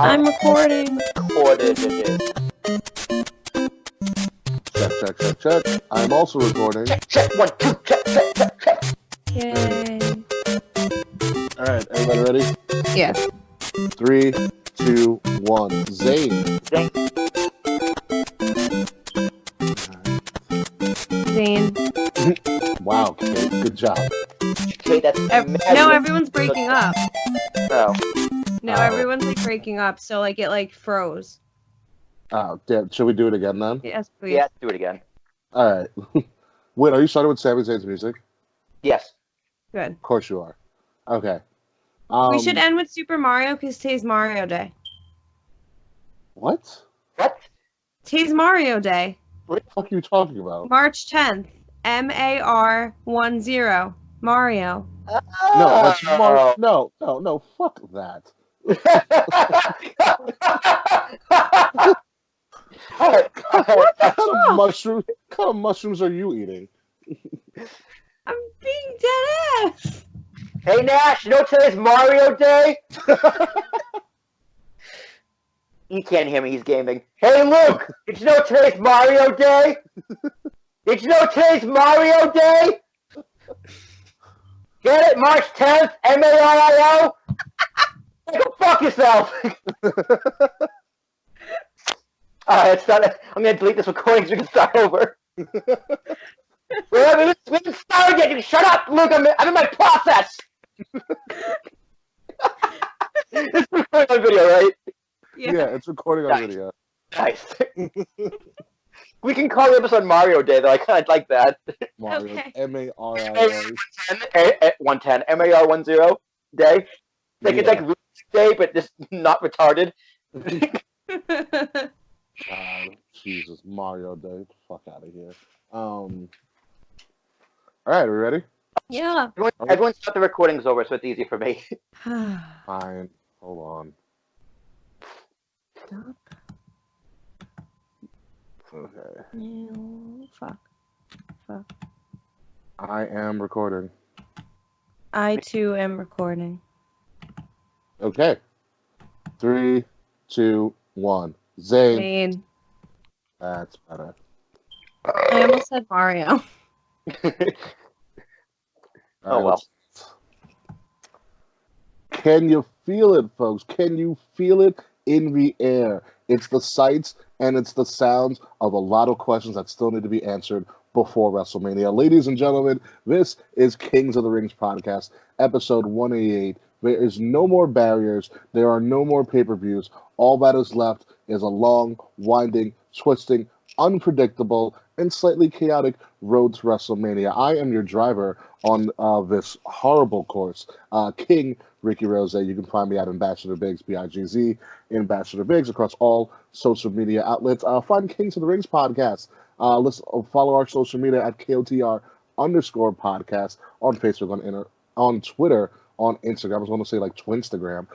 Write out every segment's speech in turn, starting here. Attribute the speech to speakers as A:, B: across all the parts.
A: I'm recording.
B: Recorded it is.
C: Check. I'm also recording.
B: Check, 1, 2, check.
A: Yay.
C: Alright, everybody ready?
A: Yeah.
C: 3, 2, 1. Zane.
A: Zane.
C: Wow, Kate, good job.
B: Okay, that's
A: No, everyone's breaking up.
B: Oh.
A: No, everyone's like breaking up, so like it like froze.
C: Oh, damn. Should we do it again then?
A: Yes, please.
B: Yeah, do it again.
C: Alright. Wait, are you starting with Sami Zayn's music?
B: Yes.
A: Good.
C: Of course you are. Okay.
A: We should end with Super Mario because today's Mario Day.
C: What?
B: What?
A: Today's Mario Day.
C: What the fuck are you talking about?
A: March 10th. MAR10. Mario.
C: No, that's
B: Oh.
C: No, fuck that. What kind of mushrooms are you eating?
A: I'm being dead ass.
B: Hey Nash, you know today's Mario Day? He can't hear me, he's gaming. Hey Luke, did you know today's Mario Day? Did you know today's Mario Day? Get it? March 10th, MARIO? Go fuck yourself! Alright, I'm gonna delete this recording so we can start over. we haven't started yet, you shut up, Luke, I'm in my process! It's recording on video, right?
C: Yeah, it's recording on video.
B: Nice. We can call the episode Mario Day, though. I kind of like that.
C: Mario.
A: Okay.
C: MARIO.
B: 110, MAR10 day. Like it's like Rubik's Day, but just not retarded.
C: Jesus, Mario Day. Get the fuck out of here. Alright, are we ready?
A: Yeah.
B: Everyone thought the recording's over, so it's easy for me.
C: Fine. Hold on.
A: Stop.
C: Okay.
A: No, fuck.
C: I am recording.
A: I too am recording.
C: Okay. 3, 2, 1. Zane.
A: Zane.
C: That's better.
A: I almost said Mario.
B: Oh, well.
C: Can you feel it, folks? Can you feel it in the air? It's the sights and it's the sounds of a lot of questions that still need to be answered before WrestleMania. Ladies and gentlemen, this is Kings of the Rings podcast, episode 188. There is no more barriers. There are no more pay-per-views. All that is left is a long, winding, twisting, unpredictable, and slightly chaotic road to WrestleMania. I am your driver on this horrible course, King Ricky Rose. You can find me at Ambassador Biggs, BIGZ, Ambassador Biggs, across all social media outlets. Find Kings of the Rings podcast. Follow our social media at KOTR _podcast on Facebook, on Twitter, on Instagram. I was going to say like Twinstagram.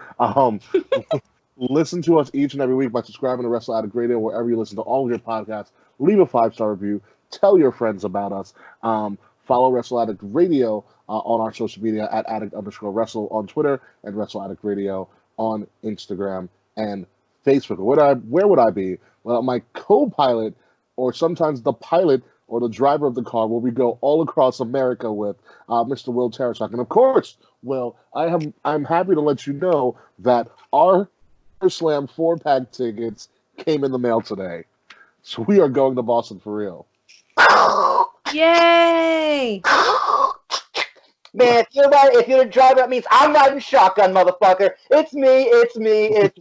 C: Listen to us each and every week by subscribing to Wrestle Addict Radio wherever you listen to all of your podcasts. Leave a 5-star review. Tell your friends about us. Follow Wrestle Addict Radio on our social media at Addict_Wrestle on Twitter and Wrestle Addict Radio on Instagram and Facebook. Where would I be? Well, my co-pilot, or sometimes the pilot or the driver of the car, where we go all across America with Mr. Will Tarashak. And of course, Will, I'm happy to let you know that our Slam 4-pack tickets came in the mail today. So we are going to Boston for real.
A: Yay!
B: Man, if you're the driver, that means I'm riding shotgun, motherfucker. It's me, it's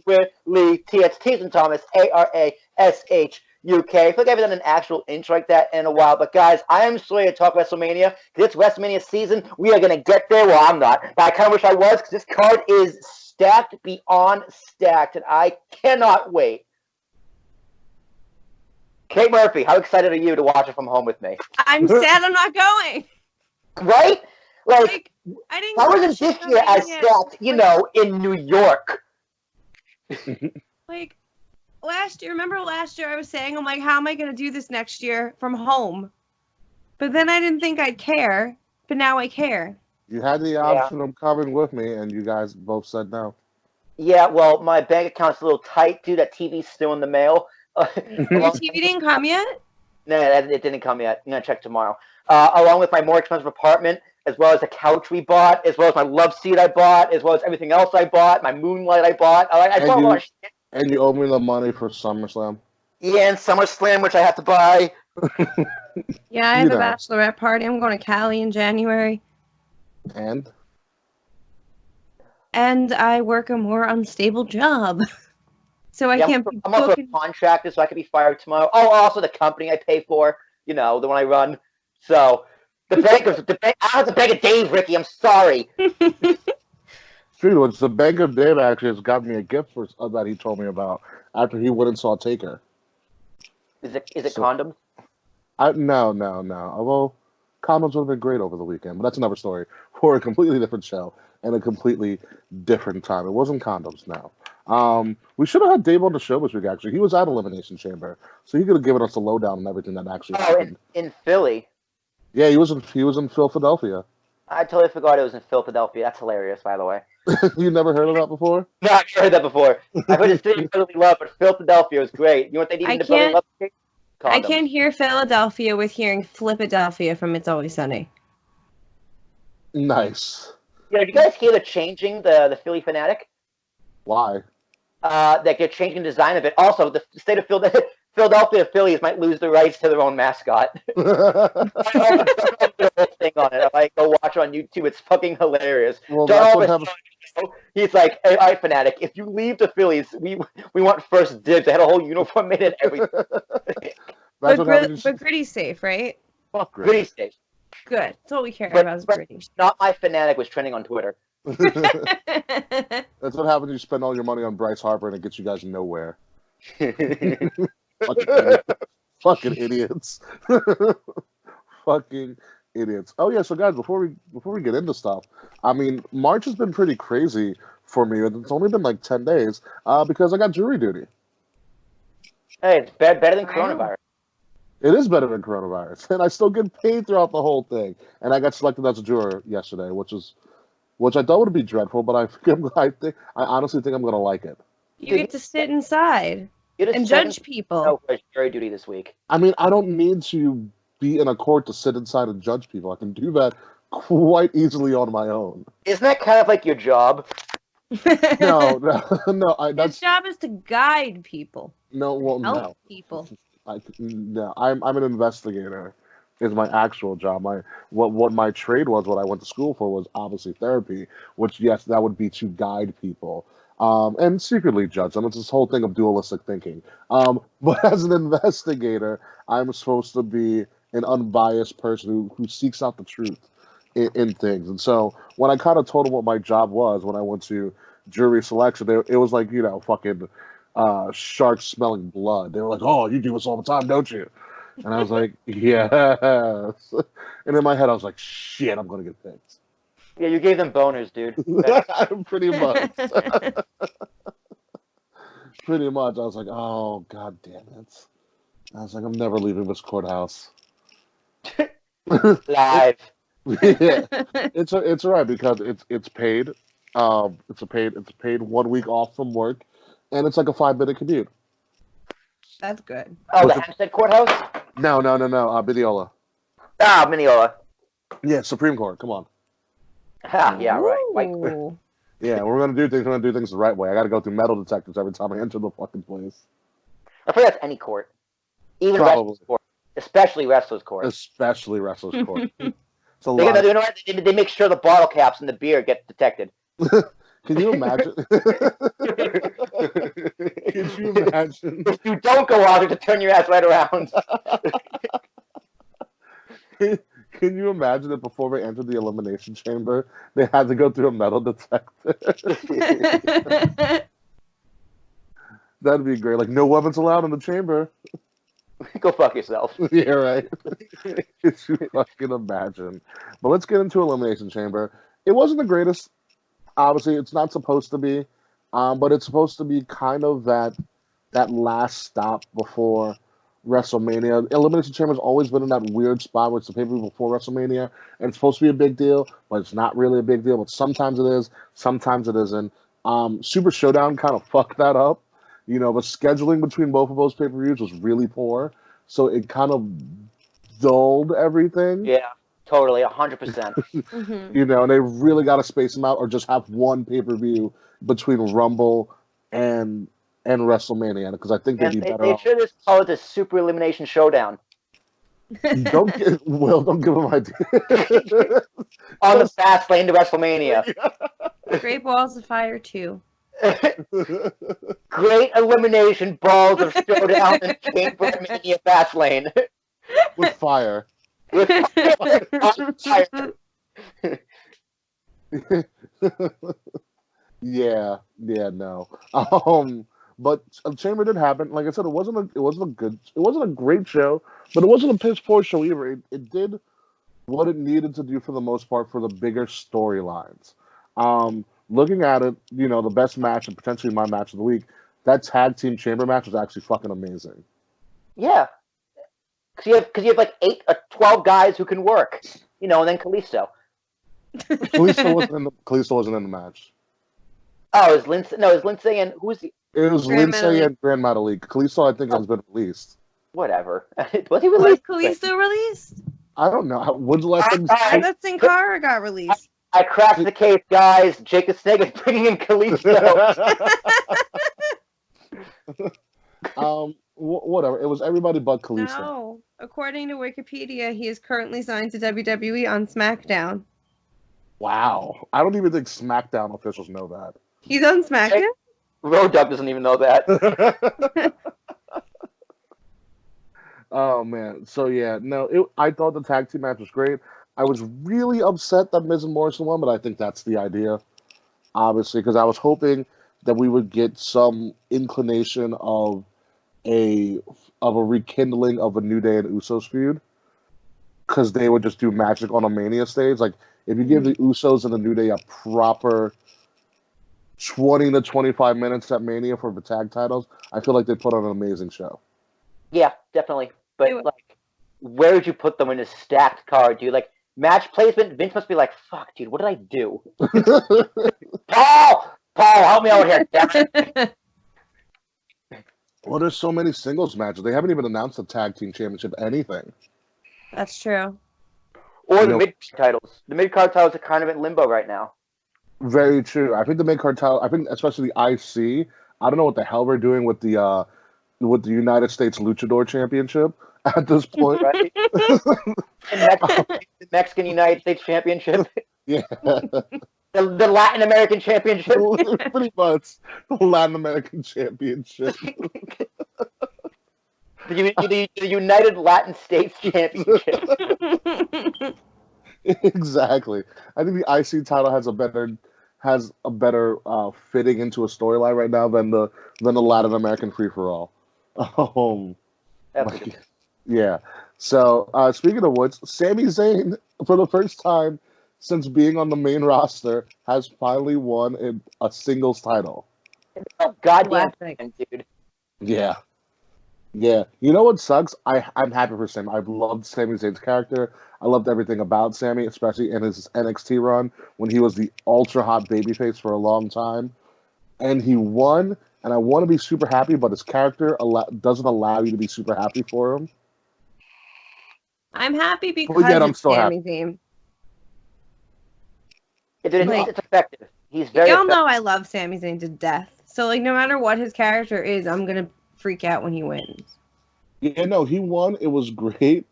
B: Willie T. It's T and Thomas, ARASHUK. I feel like I haven't done an actual intro like that in a while, but guys, I am sorry to talk WrestleMania, because it's WrestleMania season. We are going to get there. Well, I'm not, but I kind of wish I was, because this card is stacked beyond stacked, and I cannot wait. Kate Murphy, how excited are you to watch it from home with me?
A: I'm sad I'm not going.
B: Right? Like
A: I didn't.
B: I wasn't this year as stacked, in New York.
A: Like last year, remember last year I was saying, I'm like, how am I going to do this next year from home? But then I didn't think I'd care, but now I care.
C: You had the option of coming with me, and you guys both said no.
B: Yeah, well, my bank account's a little tight, dude. That TV's still in the mail.
A: Your TV didn't come yet?
B: No, it didn't come yet. I'm gonna check tomorrow. Along with my more expensive apartment, as well as the couch we bought, as well as my love seat I bought, as well as everything else I bought, my moonlight I bought. I bought a lot of shit.
C: And you owe me the money for SummerSlam.
B: Yeah, and SummerSlam, which I have to buy.
A: Yeah, I have a bachelorette party. I'm going to Cali in January.
C: And
A: I work a more unstable job. So I can't be
B: I'm also a contractor, so I could be fired tomorrow. Oh, also the company I pay for, the one I run. So I have to beg a Dave, Ricky. I'm sorry.
C: True, it's the Bank of Dave actually has got me a gift that he told me about after he went and saw Taker.
B: Is it condoms?
C: No. Although condoms would have been great over the weekend, but that's another story for a completely different show and a completely different time. It wasn't condoms now. We should have had Dave on the show this week, actually. He was at Elimination Chamber, so he could have given us a lowdown on everything that actually happened.
B: In Philly?
C: Yeah, he was in Philadelphia.
B: I totally forgot it was in Philadelphia. That's hilarious, by the way.
C: You never heard of that before?
B: No, I've never heard that before. I've heard the city of brotherly love, but Philadelphia was great. You know what they need in the brotherly love?
A: I can't hear Philadelphia with hearing Flipadelphia from It's Always Sunny.
C: Nice.
B: Yeah, did you guys hear the changing the Philly Fanatic?
C: Why?
B: That they're changing the design of it. Also, the state of Philadelphia Phillies might lose the rights to their own mascot. The whole thing on it. I go watch it on YouTube. It's fucking hilarious.
C: Well, that's what happens.
B: He's like, "Hey, all right, Fanatic, if you leave the Phillies, we want first dibs." They had a whole uniform made and everything.
A: But Gritty's safe, right?
C: Fuck
B: Gritty's safe.
A: Good. That's all we care about is Gritty.
B: Not My Fanatic was trending on Twitter.
C: That's what happens. You spend all your money on Bryce Harper and it gets you guys nowhere. Fucking idiots. Fucking idiots. Oh yeah, so guys, before we get into stuff, I mean, March has been pretty crazy for me. It's only been like 10 days because I got jury duty.
B: Hey, it's better than coronavirus.
C: It is better than coronavirus, and I still get paid throughout the whole thing. And I got selected as a juror yesterday, which I thought would be dreadful, but I honestly think I'm gonna like it.
A: You get to sit inside and judge people.
B: No, jury duty this week.
C: I mean, I don't need to be in a court to sit inside and judge people. I can do that quite easily on my own.
B: Isn't that kind of like your job?
C: No.
A: His job is to guide people.
C: Help
A: people.
C: I'm an investigator. Is my actual job. What my trade was, what I went to school for, was obviously therapy. Which, yes, that would be to guide people. And secretly judge them. It's this whole thing of dualistic thinking. But as an investigator, I'm supposed to be an unbiased person who seeks out the truth in things. And so when I kind of told them what my job was when I went to jury selection, it was like, fucking sharks smelling blood. They were like, "Oh, you do this all the time, don't you?" And I was like, "Yes." And in my head, I was like, "Shit, I'm gonna get picked."
B: Yeah, you gave them boners, dude.
C: Pretty much. Pretty much. I was like, "Oh, god damn it!" I was like, "I'm never leaving this courthouse."
B: Live.
C: Yeah, it's all right because it's paid. It's a paid 1 week off from work, and it's like a 5-minute commute.
A: That's good.
B: Oh, the Hempstead Courthouse?
C: No. Mineola.
B: Ah, Mineola.
C: Yeah, Supreme Court. Come on.
B: Yeah, right.
A: Ooh.
C: Yeah, we're gonna do things the right way. I gotta go through metal detectors every time I enter the fucking place.
B: I think that's any court, even Wrestler's Court, especially Wrestler's Court.
C: Especially Wrestler's Court. It's a
B: lot. You know what? They make sure the bottle caps in the beer get detected.
C: Can you imagine? Can you imagine?
B: If you don't go out, to turn your ass right around.
C: Can you imagine that before they entered the elimination chamber, they had to go through a metal detector? That'd be great. Like, no weapons allowed in the chamber.
B: Go fuck yourself.
C: Yeah, right. Could you fucking imagine? But let's get into elimination chamber. It wasn't the greatest. Obviously, it's not supposed to be, but it's supposed to be kind of that last stop before WrestleMania. Elimination Chamber's always been in that weird spot where it's the pay-per-view before WrestleMania, and it's supposed to be a big deal, but it's not really a big deal. But sometimes it is, sometimes it isn't. Super Showdown kind of fucked that up, but scheduling between both of those pay-per-views was really poor, so it kind of dulled everything.
B: Yeah, totally, 100%.
C: And they really got to space them out, or just have one pay-per-view between Rumble and WrestleMania, because I think they'd be better.
B: They should just call it the Super Elimination Showdown.
C: Don't give them ideas.
B: On the fast lane to WrestleMania.
A: Great Balls of Fire 2.
B: Great Elimination Balls of Showdown and Chamber Mania fast lane.
C: With fire.
B: With fire.
C: Yeah, no. But Chamber did happen. Like I said, it wasn't a great show, but it wasn't a piss poor show either. It did what it needed to do for the most part for the bigger storylines. Looking at it, the best match and potentially my match of the week, that tag team Chamber match was actually fucking amazing.
B: Yeah, because you have like 8 or 12 guys who can work, and then Kalisto.
C: Kalisto wasn't in the match.
B: Oh, it was Lindsay. No, it was Lindsay and who's the?
C: It was Lindsay and Grand Metalik. Kalisto, I think, has been released.
B: Whatever. Was he released?
A: Was Kalisto released?
C: I don't know. When's the last time?
A: I thought Sin Cara got released.
B: I cracked the case, guys. Jake the Snake is bringing in Kalisto.
C: Whatever. It was everybody but Kalisto.
A: No. According to Wikipedia, he is currently signed to WWE on SmackDown.
C: Wow. I don't even think SmackDown officials know that.
A: He's on SmackDown?
B: Road Dogg doesn't even know that.
C: Oh, man. So, yeah. No, I thought the tag team match was great. I was really upset that Miz and Morrison won, but I think that's the idea, obviously, because I was hoping that we would get some inclination of a rekindling of a New Day and Usos feud, because they would just do magic on a Mania stage. Like, if you give the Usos and the New Day a proper 20 to 25 minutes at Mania for the tag titles, I feel like they put on an amazing show.
B: Yeah, definitely. But, like, where would you put them in a stacked card, dude? Like, match placement, Vince must be like, fuck, dude, what did I do? Paul, help me out here, damn it.
C: Well, there's so many singles matches. They haven't even announced the tag team championship, anything.
A: That's true.
B: Or the mid-card titles. The mid-card titles are kind of in limbo right now.
C: Very true. I think the mid-card title, especially the IC, I don't know what the hell we're doing with the United States Luchador Championship at this point.
B: Right? The Mexican United States Championship.
C: Yeah.
B: The Latin American Championship.
C: Pretty much. The Latin American Championship.
B: The United Latin States Championship.
C: Exactly. I think the IC title has a better fitting into a storyline right now than the Latin American free for all. Yeah. So speaking of which, Sami Zayn, for the first time since being on the main roster, has finally won a singles title.
B: Oh, goddamn, dude.
C: Yeah. Yeah. You know what sucks? I'm happy for Sami. I've loved Sami Zayn's character. I loved everything about Sami, especially in his NXT run when he was the ultra hot babyface for a long time. And he won, and I want to be super happy, but his character doesn't allow you to be super happy for him.
A: I'm happy because
C: I'm still
A: Sami
C: happy.
A: Zayn.
B: It's effective. He's very
A: Y'all
B: effective.
A: know I love Sami Zayn to death. So, like, no matter what his character is, I'm going to freak out when he wins.
C: Yeah, no, he won. It was great.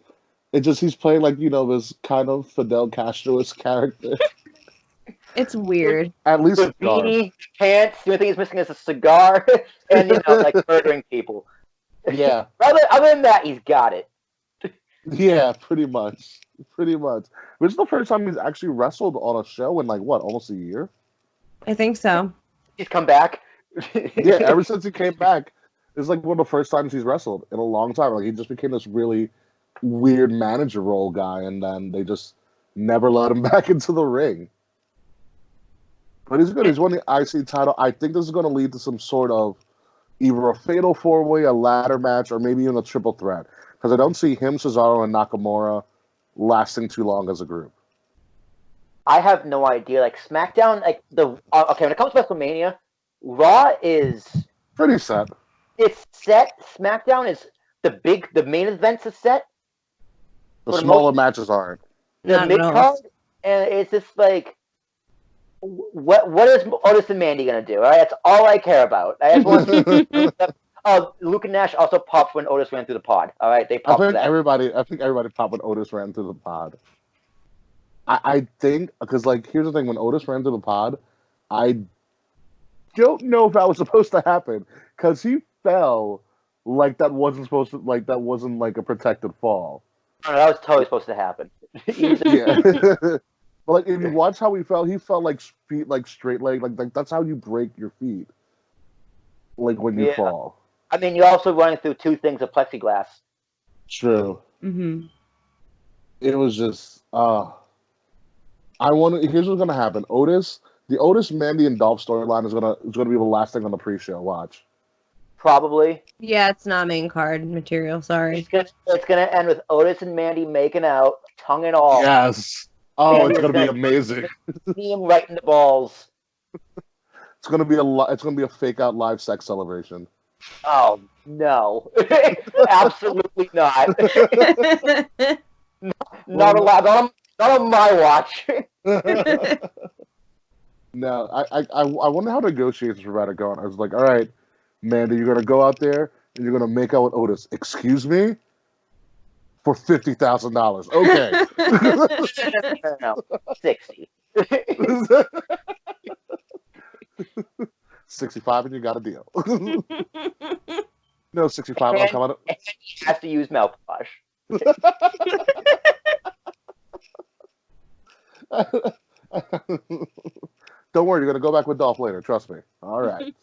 C: It just, he's playing, like, this kind of Fidel Castro-esque character.
A: It's weird.
C: At least
B: with beanie, pants, the only thing he's missing is a cigar, and, like, murdering people.
C: Yeah.
B: Other than that, he's got it.
C: Yeah, pretty much. This is the first time he's actually wrestled on a show in, like, what, almost a year?
A: I think so.
B: He's come back.
C: Yeah, ever since he came back, it's like one of the first times he's wrestled in a long time. Like, he just became this really weird manager role guy, and then they just never let him back into the ring. But he's good. He's won the IC title. I think this is going to lead to some sort of either a fatal four-way, a ladder match, or maybe even a triple threat. Because I don't see him, Cesaro, and Nakamura lasting too long as a group.
B: I have no idea. Like, SmackDown, like, okay, when it comes to WrestleMania, Raw is
C: Pretty set.
B: it's set. SmackDown is the main events is set.
C: The
B: For the
C: smaller
B: most-
C: matches aren't.
B: The
A: Not at
B: mid
A: all.
B: card, and it's just like, what is Otis and Mandy gonna do? All right, that's all I care about. I just want. Luke and Nash also popped when Otis ran through the pod. All right, they
C: I
B: popped
C: think
B: that.
C: everybody popped when Otis ran through the pod. I think because like here's the thing: when Otis ran through the pod, I don't know if that was supposed to happen because he fell like that wasn't supposed to that wasn't like a protected fall.
B: No, that was totally supposed to happen.
C: Yeah. But like if you watch how he fell like feet like straight leg like that's how you break your feet. Like when you
B: Yeah.
C: fall.
B: I mean, you're also running through two things of plexiglass.
C: True.
A: Mm-hmm.
C: It was just here's what's gonna happen. The Otis, Mandy, and Dolph storyline is gonna be the last thing on the pre-show. Watch.
B: Probably.
A: Yeah, it's not main card material. Sorry.
B: It's gonna end with Otis and Mandy making out, tongue and all.
C: Yes. Oh,
B: Mandy
C: it's
B: is
C: gonna be
B: gonna-
C: amazing.
B: See him right in the balls.
C: It's gonna be a fake out live sex celebration.
B: Oh no, absolutely not. Not allowed. Not on my watch.
C: No, I wonder how negotiations were about to go on. I was like, all right, Mandy, you're gonna go out there and you're gonna make out with Otis. Excuse me? For $50,000. Okay.
B: No, 60.
C: 65 and you got a deal. No, 65. I'll come out.
B: And he has to use mouthwash.
C: Don't worry, you're gonna go back with Dolph later. Trust me. All right.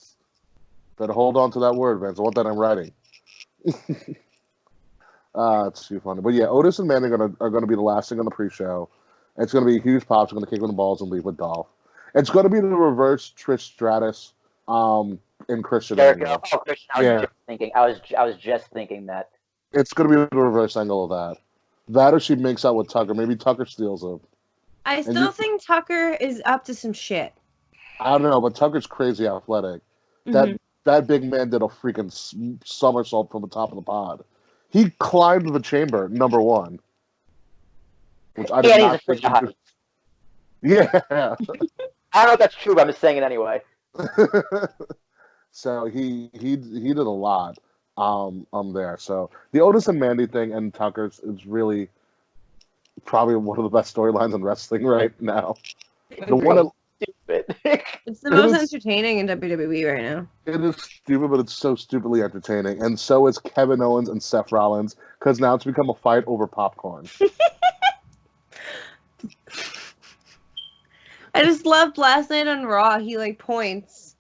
C: Better hold on to that word, Vince. I want that in writing. It's too funny. But yeah, Otis and Mandy are gonna be the last thing on the pre-show. It's gonna be a huge pop. It's gonna kick in the balls and leave with Dolph. It's gonna be the reverse Trish Stratus, in Christian.
B: Jericho. Oh, Christian. I was just thinking that.
C: It's gonna be the reverse angle of that. That or she makes out with Tucker. Maybe Tucker steals him.
A: I still think Tucker is up to some shit.
C: I don't know, but Tucker's crazy athletic. That big man did a freaking somersault from the top of the pod. He climbed the chamber, number one. Which I did
B: And he's
C: not
B: a
C: think.
B: freaking height.
C: Yeah.
B: I don't know if that's true, but I'm just saying it anyway.
C: So he did a lot there. So the Otis and Mandy thing and Tucker's is really probably one of the best storylines in wrestling right now. The one that,
B: Stupid.
A: It's the most
C: is-
A: entertaining in WWE right now.
C: it is stupid, but it's so stupidly entertaining. And so is Kevin Owens and Seth Rollins because now it's become a fight over popcorn.
A: I just loved last night on Raw. He like points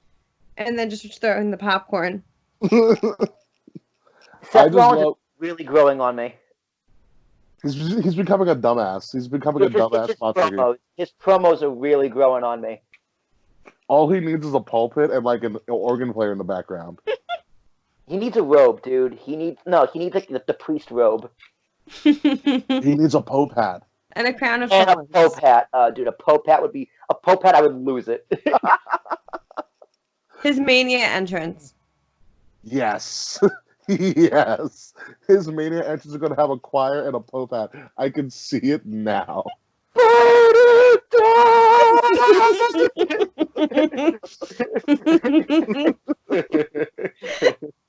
A: and then just throwing the popcorn.
B: Seth
C: just
B: Rollins
C: love-
B: is really growing on me.
C: He's becoming a dumbass. He's becoming a
B: It's just
C: dumbass. Monster.
B: his promos are really growing on me.
C: All he needs is a pulpit and like an organ player in the background.
B: He needs a robe, dude. He needs like the priest robe
C: He needs a pope hat.
A: And a crown of
B: and a
A: thorns.
B: pope hat. Dude, a pope hat would be a pope hat. I would lose it.
A: His Mania entrance.
C: Yes. Yes. His Mania entrance is going to have a choir and a pope hat. I can see it now.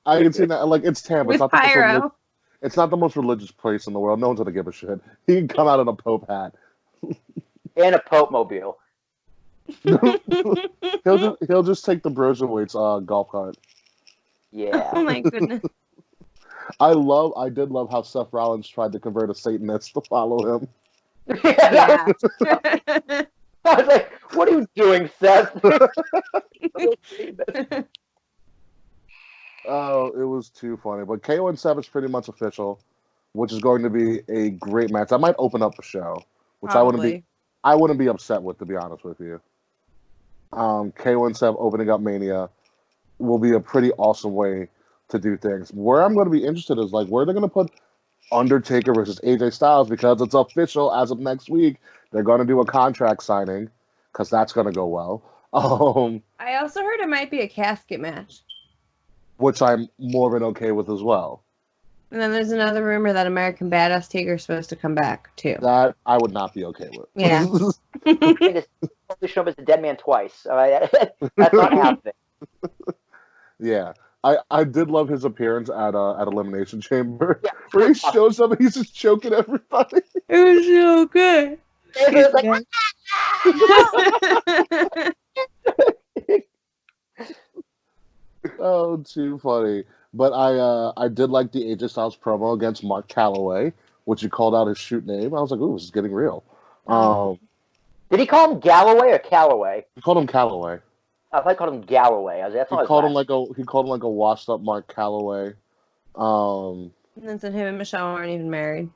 C: I can see that. Like, it's Tampa.
A: With
C: It's not,
A: pyro.
C: it's not the most religious place in the world. No one's going to give a shit. He can come out in a pope hat.
B: And a pope mobile.
C: He'll just take the Broserweights golf cart.
B: Yeah.
A: Oh my goodness.
C: I did love how Seth Rollins tried to convert a Satanist to follow him.
A: Yeah.
B: I was like, what are you doing, Seth?
C: Oh, it was too funny. But KO and Seth is pretty much official, which is going to be a great match. I might open up the show, which
A: Probably.
C: I wouldn't be upset with, to be honest with you. KO and Seth opening up Mania will be a pretty awesome way to do things. Where I'm going to be interested is like where they're going to put Undertaker versus AJ Styles, because it's official as of next week. They're going to do a contract signing because that's going to go well.
A: I also heard it might be a casket match.
C: Which I'm more than okay with as well.
A: And then there's another rumor that American Badass Taker is supposed to come back too.
C: That I would not be okay with.
A: Yeah.
B: Probably show up as a dead man twice. All right, that's not happening.
C: Yeah. I did love his appearance at Elimination Chamber,
B: Yeah.
C: where he shows up and he's just choking everybody.
A: It was so good.
B: It was like,
C: Oh, too funny. But I did like the AJ Styles promo against Mark Calloway, which he called out his shoot name. I was like, ooh, this is getting real.
B: did he call him Galloway or Calloway?
C: He called him Calloway.
B: I thought I called him Galloway. That's
C: He called him like a washed up Mark Calloway.
A: And then said him and Michelle aren't even married.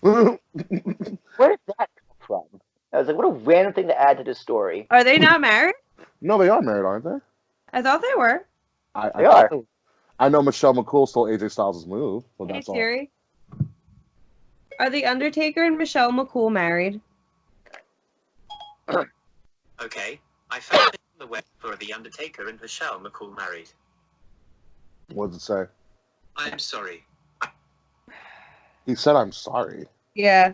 B: Where did that come from? I was like, what a random thing to add to the story.
A: Are they not married?
C: No, they are married, aren't they?
A: I thought they were.
B: They are.
C: I know Michelle McCool stole AJ Styles' move, but
A: Hey
C: that's all.
A: Siri. Are The Undertaker and Michelle McCool married?
D: Okay, I found it on the web for The Undertaker and Michelle McCool married.
C: What does it say?
D: I'm sorry.
C: He said, "I'm sorry."
A: Yeah.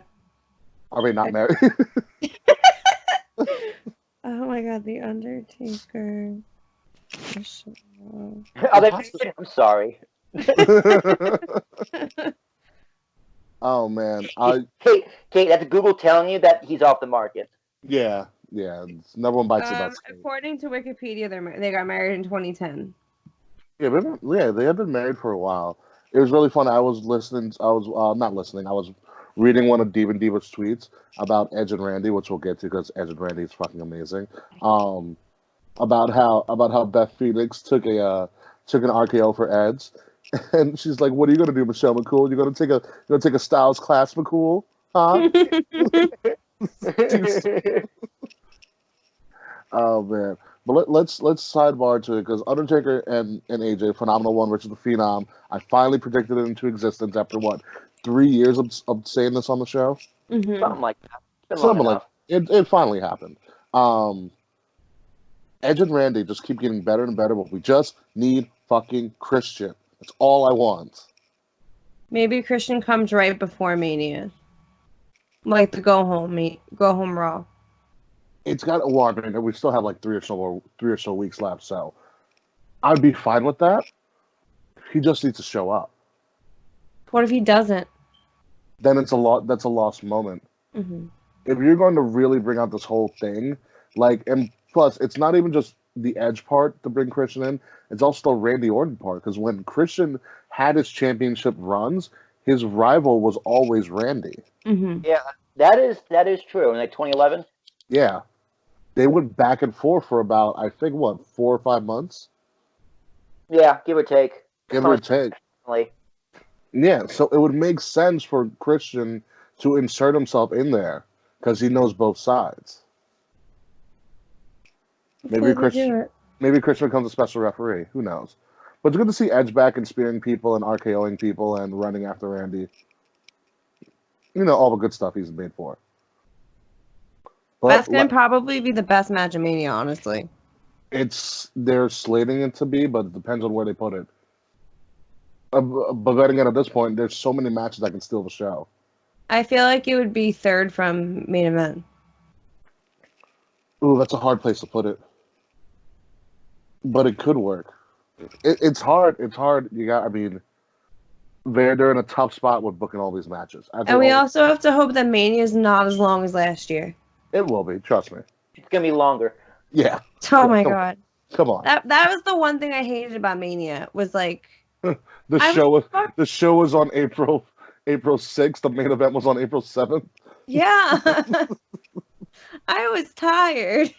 C: Are they not married?
A: Oh my god, The Undertaker. Michelle.
B: Are they married? I'm sorry.
C: Oh man,
B: Kate, that's Google telling you that he's off the market.
C: yeah. It's number one bites the dust.
A: According to Wikipedia, they got married in 2010.
C: Yeah, they have been married for a while. It was really fun. I was not listening. I was reading one of Diva Diva's tweets about Edge and Randy, which we'll get to because Edge and Randy is fucking amazing. About how Beth Phoenix took an RKO for Edge, and she's like, "What are you gonna do, Michelle McCool? You're gonna take a Styles class, McCool, huh?" Oh man, but let's sidebar to it because Undertaker and AJ, phenomenal one, Richard the Phenom. I finally predicted it into existence after 3 years of saying this on the show.
A: Mm-hmm.
B: Something like that.
C: Something like it finally happened. Edge and Randy just keep getting better and better, but we just need fucking Christian. That's all I want.
A: Maybe Christian comes right before Mania. Like the go home Raw.
C: It's got I mean, we still have like three or so weeks left, so I'd be fine with that. He just needs to show up.
A: What if he doesn't?
C: Then that's a lost moment.
A: Mm-hmm.
C: If you're going to really bring out this whole thing, and plus, it's not even just the Edge part to bring Christian in, it's also the Randy Orton part, because when Christian had his championship runs, his rival was always Randy.
A: Mm-hmm.
B: Yeah, that is true. In like 2011?
C: Yeah. They went back and forth for about, I think, 4 or 5 months?
B: Yeah, give or take.
C: Give or take. Yeah, so it would make sense for Christian to insert himself in there, because he knows both sides. Maybe Christian becomes a special referee. Who knows? But it's good to see Edge back and spearing people and RKOing people and running after Randy. You know, all the good stuff he's made for. But
A: that's going to probably be the best match of Mania, honestly.
C: They're slating it to be, but it depends on where they put it. But then again, at this point, there's so many matches that can steal the show.
A: I feel like it would be third from main event.
C: Ooh, that's a hard place to put it. But it could work. It's hard. It's hard. They're in a tough spot with booking all these matches.
A: And we also have to hope that Mania is not as long as last year.
C: It will be. Trust me.
B: It's gonna be longer.
C: Yeah.
A: Oh my god.
C: Come on.
A: That was the one thing I hated about Mania was like
C: the show was on April 6th. The main event was on April 7th.
A: Yeah. I was tired.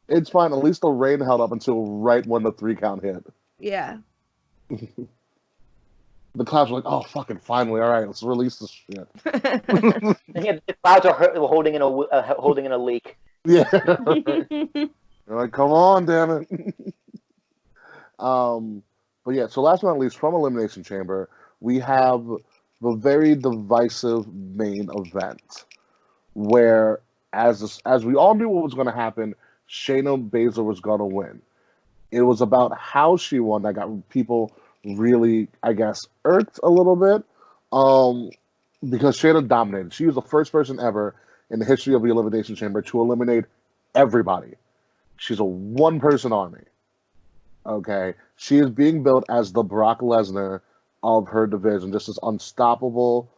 C: It's fine. At least the rain held up until right when the 3 count hit.
A: Yeah.
C: The clouds were like, "Oh, fucking finally! All right, let's release this shit."
B: The clouds are holding in a leak.
C: Yeah. They're like, "Come on, damn it!" But yeah. So last but not least, from Elimination Chamber, we have the very divisive main event, where as we all knew what was going to happen, Shayna Baszler was going to win. It was about how she won that got people really, I guess, irked a little bit, because Shayna dominated. She was the first person ever in the history of the Elimination Chamber to eliminate everybody. She's a one-person army. Okay, she is being built as the Brock Lesnar of her division, just this unstoppable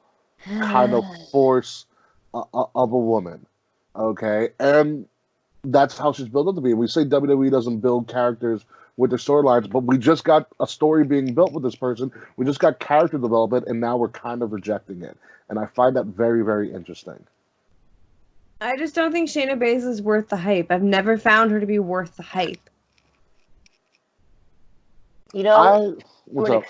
C: kind of force of a woman. Okay, and that's how she's built up to be. We say WWE doesn't build characters with their storylines, but we just got a story being built with this person. We just got character development, and now we're kind of rejecting it. And I find that very, very interesting.
A: I just don't think Shayna Baszler is worth the hype. I've never found her to be worth the hype.
B: You know,
C: What's up?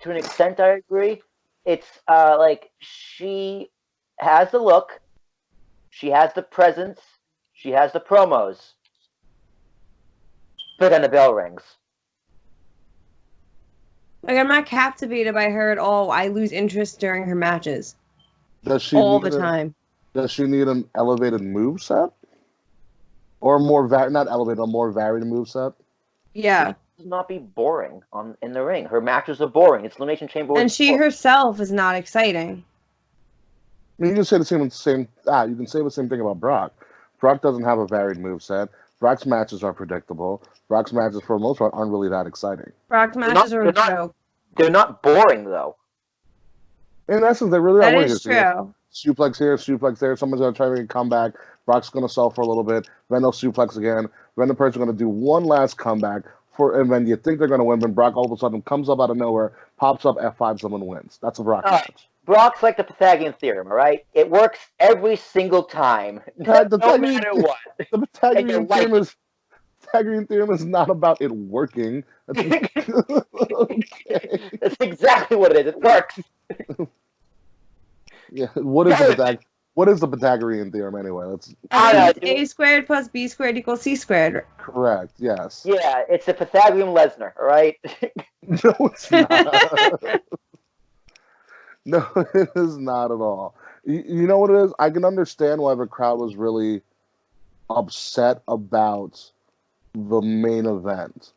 B: to an extent, I agree. It's like she has the look, she has the presence, she has the promos, but then the bell rings.
A: Like, I'm not captivated by her at all. I lose interest during her matches.
C: Does she
A: all the time.
C: Does she need an elevated moveset? Or more not elevated, a more varied moveset?
A: Yeah.
B: She does not be boring in the ring. Her matches are boring. It's Elimination Chamber.
A: And she herself is not exciting.
C: I mean, you can say the same. You can say the same thing about Brock. Brock doesn't have a varied moveset. Brock's matches are predictable. Brock's matches, for the most part, aren't really that exciting.
A: Brock's matches are a joke.
B: They're not boring, though.
C: In essence, they really are.
A: That is true.
C: Suplex here, suplex there. Someone's going to try to make a comeback. Brock's going to sell for a little bit. Then they'll suplex again. Then the person's going to do one last comeback. And then you think they're going to win. Then Brock all of a sudden comes up out of nowhere, pops up, F5, someone wins. That's a Brock match.
B: Brock's like the Pythagorean theorem, all right? It works every single time, no matter what.
C: The Pythagorean theorem is not about it working.
B: Okay. That's exactly what it is. It works.
C: Yeah. What is the Pythagorean theorem anyway?
A: A squared plus B squared equals C squared.
C: Correct. Yes.
B: Yeah, it's the Pythagorean Lesnar, all right?
C: No, it's not. No, it is not at all. You know what it is? I can understand why the crowd was really upset about the main event.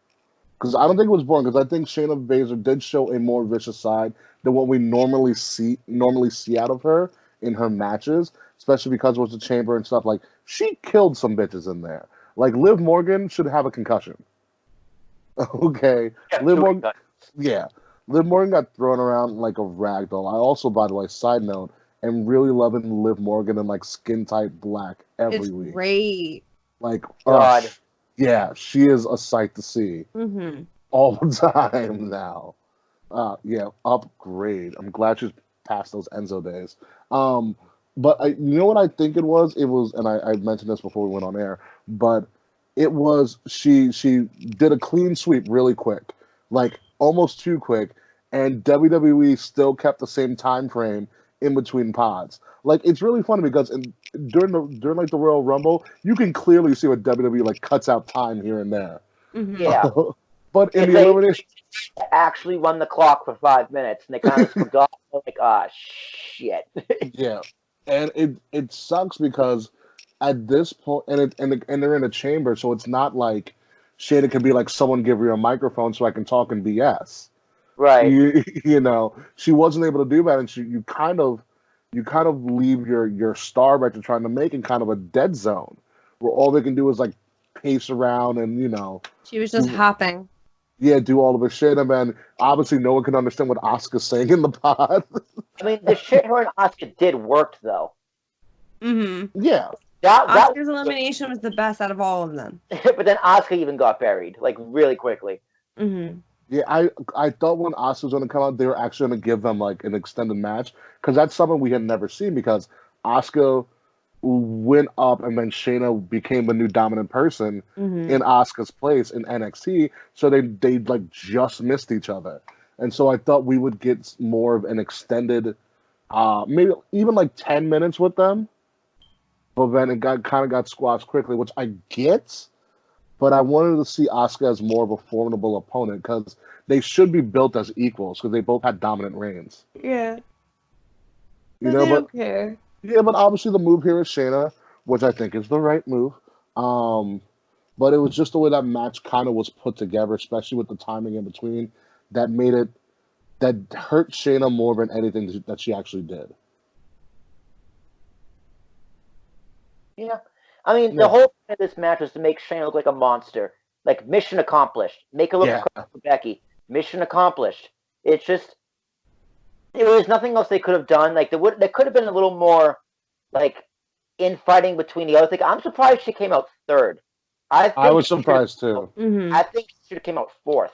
C: Because I don't think it was boring, because I think Shayna Baszler did show a more vicious side than what we normally see out of her in her matches, especially because it was the chamber and stuff. Like, she killed some bitches in there. Like, Liv Morgan should have a concussion. Okay.
B: Yeah,
C: Liv Morgan got thrown around like a rag doll. I also, by the way, side note, am really loving Liv Morgan in like skin tight black every week.
A: Great.
C: Like,
B: God.
C: Yeah, she is a sight to see all the time now. Yeah, upgrade. I'm glad she's past those Enzo days. But you know what I think it was? It was, and I mentioned this before we went on air, but it was she did a clean sweep really quick, like almost too quick, and WWE still kept the same time frame in between pods. Like, it's really funny because during like the Royal Rumble, you can clearly see what WWE like cuts out time here and there.
B: Yeah.
C: But in the elimination,
B: actually run the clock for 5 minutes, and they kind of forgot. Like, shit.
C: Yeah, and it sucks because at this point, and they're in a chamber, so it's not like Shayna can be like, someone give me a microphone so I can talk and BS.
B: Right.
C: You know, she wasn't able to do that, and you kind of leave your star that you're trying to make in kind of a dead zone where all they can do is like pace around and, you know.
A: She was just hopping.
C: Yeah, do all of her shit, and then obviously no one can understand what Asuka's saying in the pod.
B: I mean, the shit her and Asuka did worked, though.
C: Yeah.
A: Asuka's elimination was the best out of all of them.
B: But then Asuka even got buried, like, really quickly.
C: Yeah, I thought when Asuka was going to come out, they were actually going to give them, like, an extended match, because that's something we had never seen, because Asuka went up and then Shayna became the new dominant person in Asuka's place in NXT, so they like just missed each other. And so I thought we would get more of an extended maybe even like 10 minutes with them. But then it got squashed quickly, which I get, but I wanted to see Asuka as more of a formidable opponent because they should be built as equals because they both had dominant reigns.
A: Yeah.
C: You
A: but
C: know,
A: they don't care.
C: Yeah, but obviously the move here is Shayna, which I think is the right move. But it was just the way that match kind of was put together, especially with the timing in between, that made it, that hurt Shayna more than anything that she actually did.
B: Yeah. I mean, the whole point of this match was to make Shayna look like a monster. Like, mission accomplished. Make her look for Becky. Mission accomplished. It's just, there was nothing else they could have done. Like, there could have been a little more, like, infighting between the other thing. I'm surprised she came out third.
C: I was surprised too.
B: I think she should have came out fourth.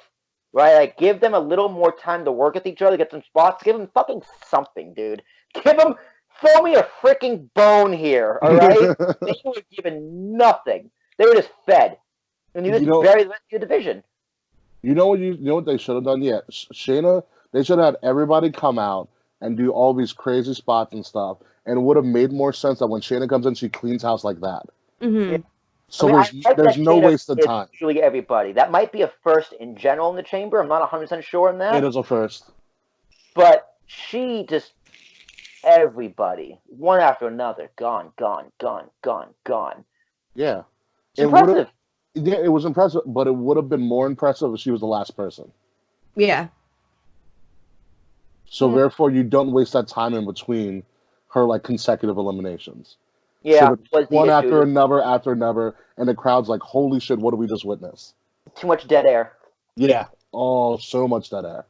B: Right? Like, give them a little more time to work with each other, get some spots. Give them fucking something, dude. Throw me a freaking bone here, all right? They were given nothing. They were just fed. And you just buried the rest of your division.
C: You know what they should have done? Yeah, Shayna, they should have had everybody come out and do all these crazy spots and stuff, and it would have made more sense that when Shayna comes in, she cleans house like that.
A: Mm-hmm.
C: So there's no waste of time.
B: Usually everybody. That might be a first in general in the chamber. I'm not 100% sure on that.
C: It is a first.
B: But she just, everybody, one after another, gone.
C: Yeah.
B: It's impressive.
C: Yeah, it was impressive, but it would have been more impressive if she was the last person.
A: Yeah.
C: So therefore, you don't waste that time in between her like consecutive eliminations.
B: Yeah,
C: so one after another, and the crowd's like, "Holy shit! What did we just witness?"
B: Too much dead air.
C: Yeah. Oh, so much dead air.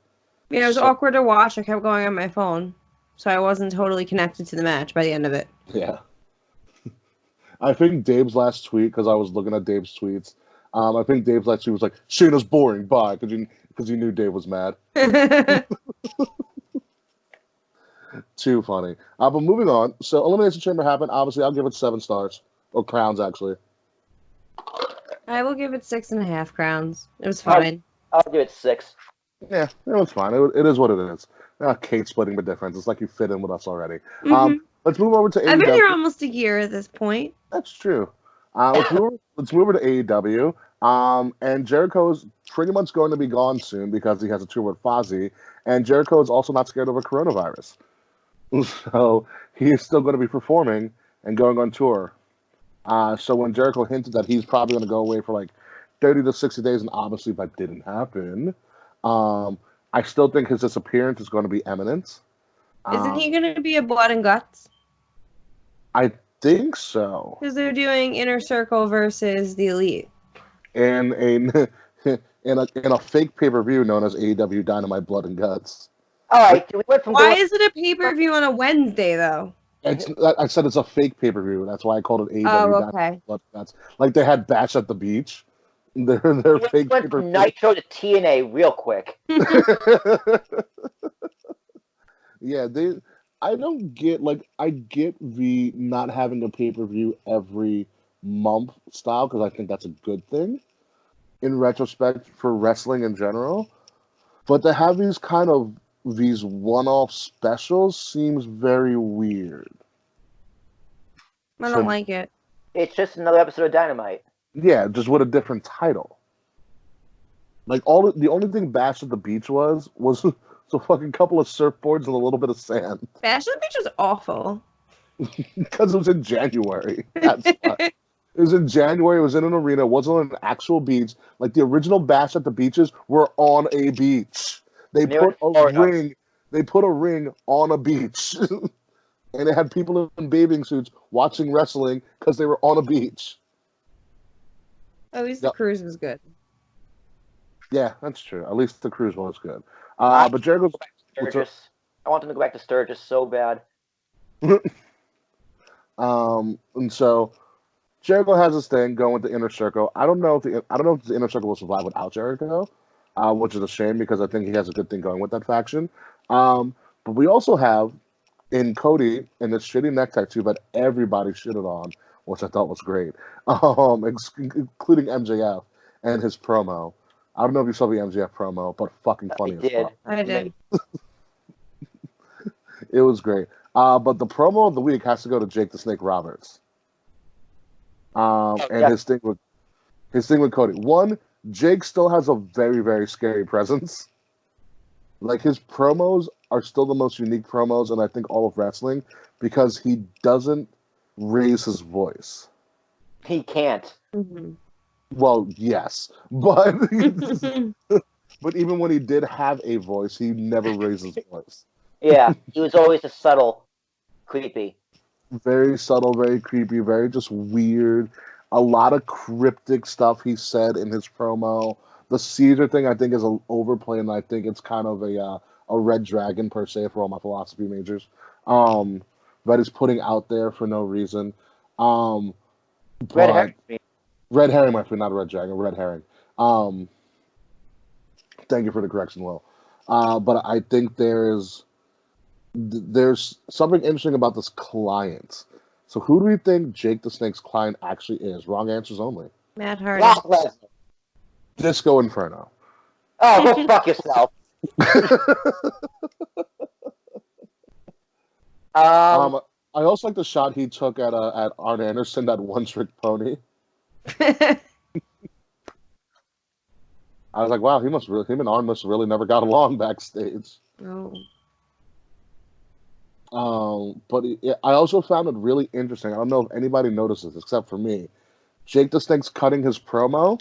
A: Yeah, it was awkward to watch. I kept going on my phone, so I wasn't totally connected to the match by the end of it.
C: Yeah. I think Dave's last tweet, because I was looking at Dave's tweets. I think Dave's last tweet was like, "Shayna's boring, bye," because he knew Dave was mad. Too funny. But moving on. So Elimination Chamber happened. Obviously, I'll give it 7 stars. Or crowns, actually.
A: I will give it 6.5 crowns. It was fine.
B: I'll give it 6.
C: Yeah, it was fine. It is what it is. Kate splitting the difference. It's like you fit in with us already.
A: Mm-hmm.
C: Let's move over to AEW.
A: I've been here almost a year at this point.
C: That's true. Let's move over to AEW. And Jericho's pretty much going to be gone soon because he has a tour with Fozzy. And Jericho is also not scared of a coronavirus. So he is still going to be performing and going on tour. So when Jericho hinted that he's probably going to go away for like 30 to 60 days, and obviously that didn't happen, I still think his disappearance is going to be imminent.
A: Isn't he going to be a Blood and Guts?
C: I think so.
A: Because they're doing Inner Circle versus the Elite.
C: And in a fake pay-per-view known as AEW Dynamite Blood and Guts.
B: All right.
A: Why is it a pay-per-view on a Wednesday, though?
C: I said it's a fake pay-per-view. That's why I called it AEW Dynamite Blood and Guts. Like they had Bash at the Beach. They're fake
B: went from Nitro to TNA real quick.
C: Yeah, I don't get, like, I get the not having a pay-per-view every month style, because I think that's a good thing in retrospect for wrestling in general. But to have these one-off specials seems very weird.
A: I don't like it.
B: It's just another episode of Dynamite.
C: Yeah, just with a different title. Like, the only thing Bash at the Beach was a fucking couple of surfboards and a little bit of sand.
A: Bash at the Beach was awful.
C: Because it was in January. That's why. It was in January. It was in an arena. It wasn't on an actual beach. Like, the original Bash at the Beaches were on a beach. They put a ring on a beach. And it had people in bathing suits watching wrestling because they were on a beach.
A: At least the cruise was good.
C: Yeah, that's true. At least the cruise was good. But Jericho's...
B: I want them to go back to Sturgis so bad.
C: And so Jericho has this thing going with the Inner Circle. I don't know if the Inner Circle will survive without Jericho, which is a shame because I think he has a good thing going with that faction. But we also have in Cody in this shitty neck tattoo that everybody shitted on, which I thought was great, including MJF and his promo. I don't know if you saw the MJF promo, but fucking funny as fuck.
A: I did.
C: It was great. But the promo of the week has to go to Jake the Snake Roberts. His thing with Cody. One, Jake still has a very, very scary presence. Like, his promos are still the most unique promos in, I think, all of wrestling because he doesn't raise his voice.
B: He can't.
A: Mm-hmm.
C: Well, yes, but but even when he did have a voice, he never raised his voice.
B: Yeah, he was always a subtle, creepy.
C: Very subtle, very creepy, very just weird. A lot of cryptic stuff he said in his promo. The Caesar thing, I think, is overplayed, and I think it's kind of a red dragon per se for all my philosophy majors. Um, that he's putting out there for no reason. Um,
B: Red
C: but
B: herring.
C: red herring, my friend, not a red dragon, red herring. Um, thank you for the correction, Will. But I think there's something interesting about this client. So who do we think Jake the Snake's client actually is? Wrong answers only.
A: Matt Hardy.
B: Brock Lesnar.
C: Disco Inferno.
B: Oh, go fuck yourself.
C: I also like the shot he took at Arn Anderson, that one trick pony. I was like, wow, him and Arn must really never got along backstage.
A: Oh.
C: But I also found it really interesting. I don't know if anybody notices, except for me. Jake the Snake's cutting his promo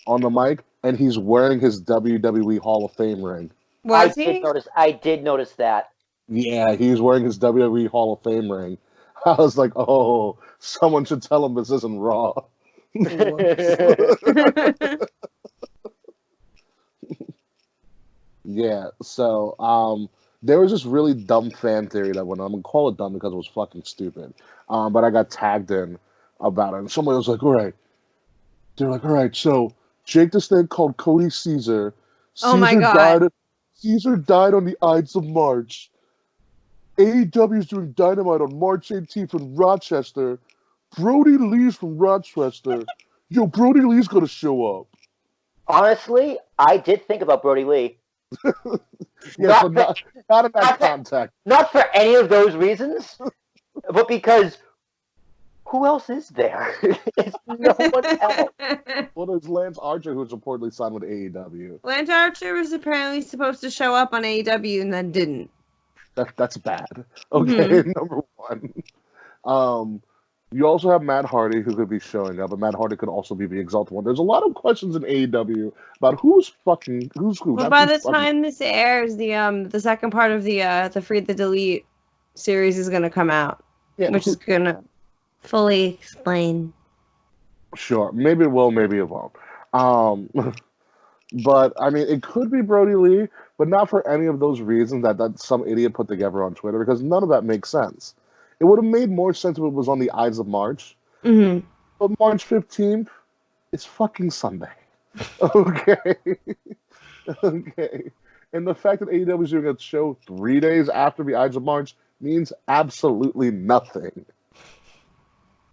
C: on the mic, and he's wearing his WWE Hall of Fame ring.
A: Was he?
B: I did notice that.
C: Yeah, he's wearing his WWE Hall of Fame ring. I was like, oh, someone should tell him this isn't Raw. Yeah, so there was this really dumb fan theory that went on. I'm gonna call it dumb because it was fucking stupid. But I got tagged in about it, and somebody was like, "All right," they're like, "All right, so Jake the Snake called Cody Caesar.
A: Oh my
C: Caesar
A: God.
C: died. Caesar died on the Ides of March. AEW is doing Dynamite on March 18th in Rochester. Brody Lee's from Rochester. Yo, Brody Lee's gonna show up."
B: Honestly, I did think about Brody Lee.
C: Yeah,
B: Not
C: so not in that
B: not that-
C: context.
B: Not for any of those reasons, but because who else is there? It's no one else.
C: Well, there's Lance Archer, who's reportedly signed with AEW.
A: Lance Archer was apparently supposed to show up on AEW and then didn't.
C: That's bad. Okay, number one. You also have Matt Hardy, who could be showing up, and Matt Hardy could also be the Exalted One. There's a lot of questions in AEW about who's who.
A: Well, by the time this airs, the second part of the Free the Delete series is gonna come out, which is gonna fully explain.
C: Sure, maybe it will, maybe it won't. But I mean, it could be Brody Lee, but not for any of those reasons that some idiot put together on Twitter, because none of that makes sense. It would have made more sense if it was on the Ides of March.
A: Mm-hmm.
C: But March 15th, it's fucking Sunday. Okay. Okay. And the fact that AEW is doing a show 3 days after the Ides of March means absolutely nothing.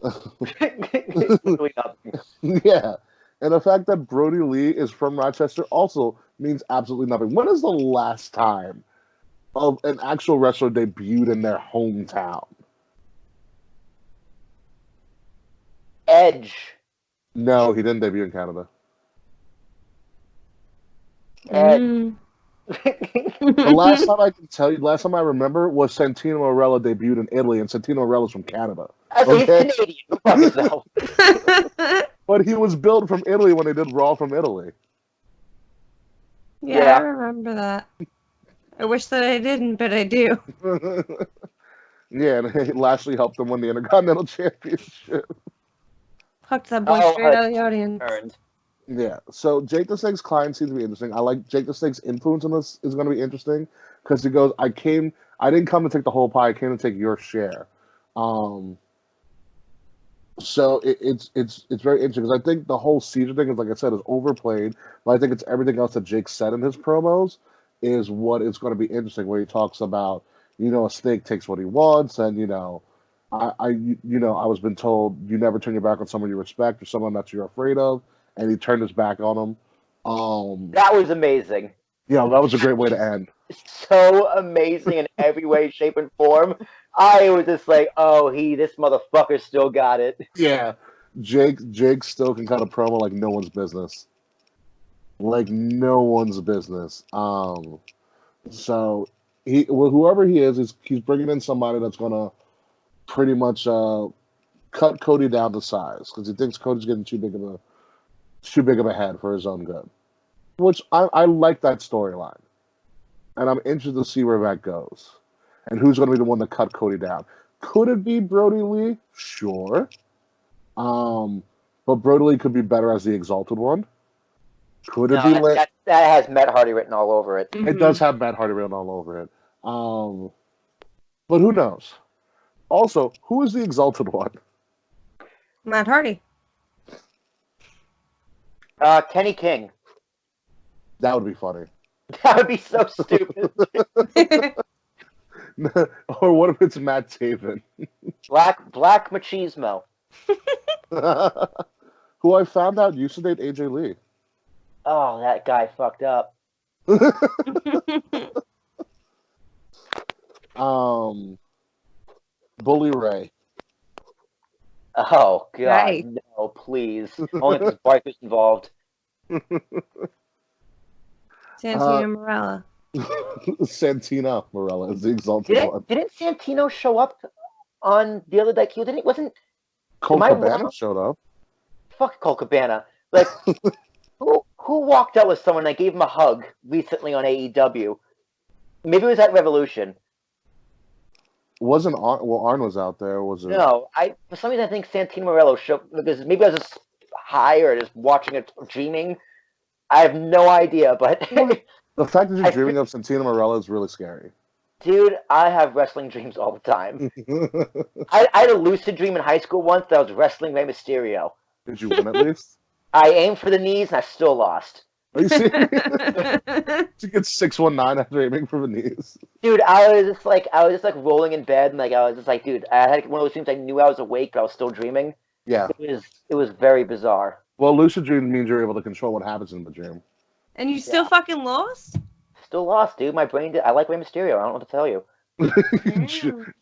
B: Really nothing.
C: Yeah. And the fact that Brody Lee is from Rochester also means absolutely nothing. When is the last time of an actual wrestler debuted in their hometown?
B: Edge.
C: No, he didn't debut in Canada.
B: Edge.
C: The last time I can tell you, last time I remember was Santino Marella debuted in Italy, and Santino Marella's from Canada.
B: He's Canadian. Go fuck yourself.
C: But he was billed from Italy when they did Raw from Italy.
A: Yeah, I remember that. I wish that I didn't, but I do.
C: Yeah, and Lashley helped them win the Intercontinental Championship.
A: Fucked that boy straight out of the audience.
B: Earned.
C: Yeah, so Jake the Snake's client seems to be interesting. I like Jake the Snake's influence in this is going to be interesting because he goes, I didn't come to take the whole pie, I came to take your share. So it's very interesting because I think the whole Caesar thing is, like I said, is overplayed, but I think it's everything else that Jake said in his promos is what is going to be interesting, where he talks about, a snake takes what he wants, and I was been told you never turn your back on someone you respect or someone that you're afraid of, and he turned his back on him.
B: That was amazing.
C: Yeah, that was a great way to end.
B: So amazing in every way, shape, and form. I was just like, oh, this motherfucker still got it.
C: Yeah, Jake still can kind of promo like no one's business. Like no one's business. So whoever he is he's bringing in somebody that's gonna pretty much cut Cody down to size because he thinks Cody's getting too big of too big of a head for his own good. Which I like that storyline. And I'm interested to see where that goes. And who's going to be the one to cut Cody down. Could it be Brody Lee? Sure. But Brody Lee could be better as the Exalted One. Could it be
B: that has Matt Hardy written all over it.
C: It does have Matt Hardy written all over it. But who knows? Also, who is the Exalted One?
A: Matt Hardy.
B: Kenny King.
C: That would be funny.
B: That would be so stupid.
C: Or what if it's Matt Taven?
B: Black Machismo.
C: Who I found out used to date AJ Lee.
B: Oh, that guy fucked up.
C: Bully Ray.
B: Oh, God,
A: Right.
B: no, please. Only if his wife is involved.
A: Santino Marella.
C: Santina Morella is the Exalted One.
B: Didn't Santino show up on the other night? Wasn't
C: Cole
B: am I
C: Cabana
B: wrong?
C: showed up.
B: Fuck Cole Cabana. Like, who walked out with someone that gave him a hug recently on AEW? Maybe it was at Revolution.
C: Wasn't Arn? Well, Arn was out there. Was it?
B: No, for some reason I think Santino Marella showed because maybe I was just high or just watching it, dreaming. I have no idea, but
C: The fact that you're dreaming of Santino Marella is really scary.
B: dude, I have wrestling dreams all the time. I had a lucid dream in high school once that I was wrestling Rey Mysterio.
C: Did you win at least?
B: I aimed for the knees and I still lost.
C: Are you serious? You get 619 after aiming for the knees.
B: Dude, I was just like rolling in bed and like I was just like, dude, I had one of those dreams I knew I was awake but I was still dreaming.
C: Yeah.
B: It was very bizarre.
C: Well, lucid dream means you're able to control what happens in the dream.
A: And you still fucking lost?
B: Still lost, dude. My brain I like Rey Mysterio. I don't know what to tell you.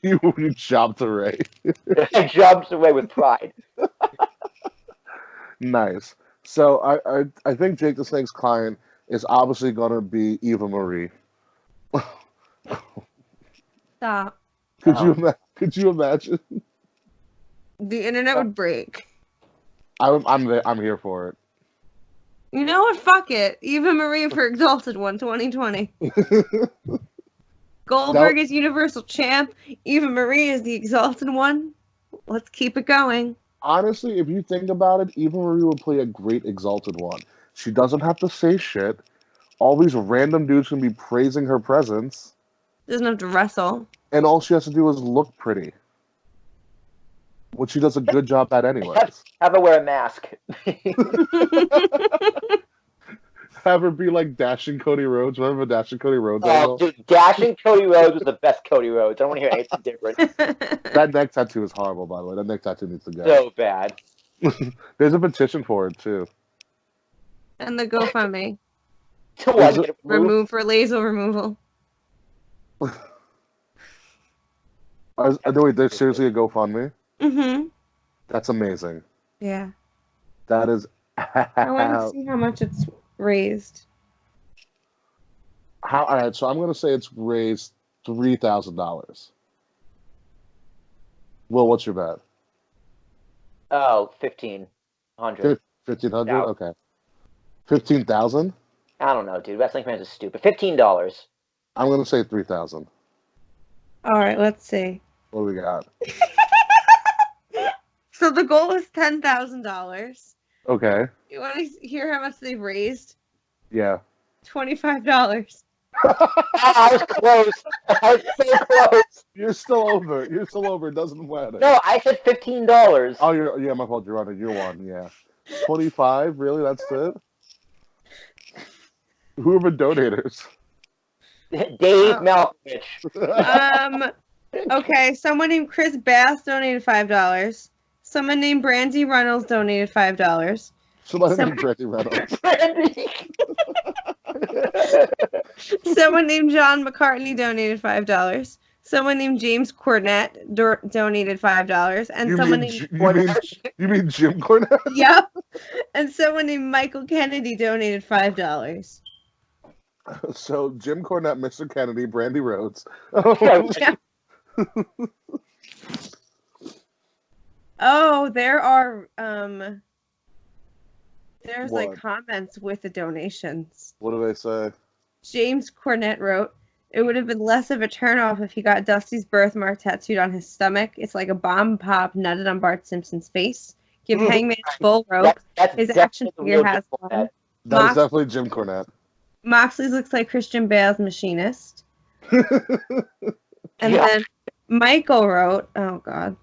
C: you chopped a Ray.
B: I jumped away with pride.
C: Nice. So I think Jake the Snake's client is obviously going to be Eva Marie.
A: Stop.
C: Could you imagine?
A: The internet would break.
C: I'm here for it.
A: You know what? Fuck it. Eva Marie for Exalted One 2020. Goldberg is Universal Champ. Eva Marie is the Exalted One. Let's keep it going.
C: Honestly, if you think about it, Eva Marie would play a great Exalted One. She doesn't have to say shit. All these random dudes can be praising her presence.
A: Doesn't have to wrestle.
C: And all she has to do is look pretty. Which she does a good job at anyways.
B: Have her wear a mask.
C: Have her be like Dashing Cody Rhodes. Remember Dashing Cody Rhodes?
B: Oh, dude, Dashing Cody Rhodes was the best Cody Rhodes. I don't want to hear anything different.
C: That neck tattoo is horrible, by the way. That neck tattoo needs to go.
B: So bad.
C: There's a petition for it, too.
A: And the GoFundMe.
B: To what, get it removed?
A: Remove for laser removal.
C: Wait, there's seriously a GoFundMe?
A: Mm-hmm.
C: That's amazing.
A: Yeah.
C: That is...
A: I want to see how much it's raised.
C: All right, so I'm going to say it's raised $3,000. Will, what's your bet?
B: Oh, 1,500.
C: 1,500?
B: No.
C: Okay. 15,000?
B: I don't know, dude. Wrestling fans are stupid. $15.
C: I'm going to say 3,000.
A: All right, let's see.
C: What do we got?
A: So the goal is $10,000.
C: Okay.
A: You want to hear how much they've raised?
C: Yeah.
A: $25.
B: I was close. I was so close.
C: You're still over. It doesn't matter.
B: No, I said $15.
C: Oh, yeah, my fault. You're on it. You're one. Yeah. 25? Really? That's it? Who are the donators?
B: Dave Malkovich.
A: Okay, someone named Chris Bass donated $5. Someone named Brandy Reynolds donated $5.
C: Somebody named Brandy Reynolds.
A: Someone named John McCartney donated $5. Someone named James Cornette donated $5. And
C: You mean Jim Cornette?
A: Yep. And someone named Michael Kennedy donated $5.
C: So Jim Cornette, Mr. Kennedy, Brandy Rhodes.
A: Yeah. Oh, there There's
C: What?
A: like comments with the donations.
C: What do they say?
A: James Cornett wrote, "It would have been less of a turnoff if he got Dusty's birthmark tattooed on his stomach. It's like a bomb pop nutted on Bart Simpson's face. Give Hangman full rope.
B: That's
A: His
B: definitely
A: action
B: the
A: figure
B: real
A: has
B: Jim
A: one.
B: Cornette.
C: That is
A: Mox-
C: definitely Jim Cornette.
A: Moxley's looks like Christian Bale's machinist." And
B: Yeah.
A: then Michael wrote, "Oh God,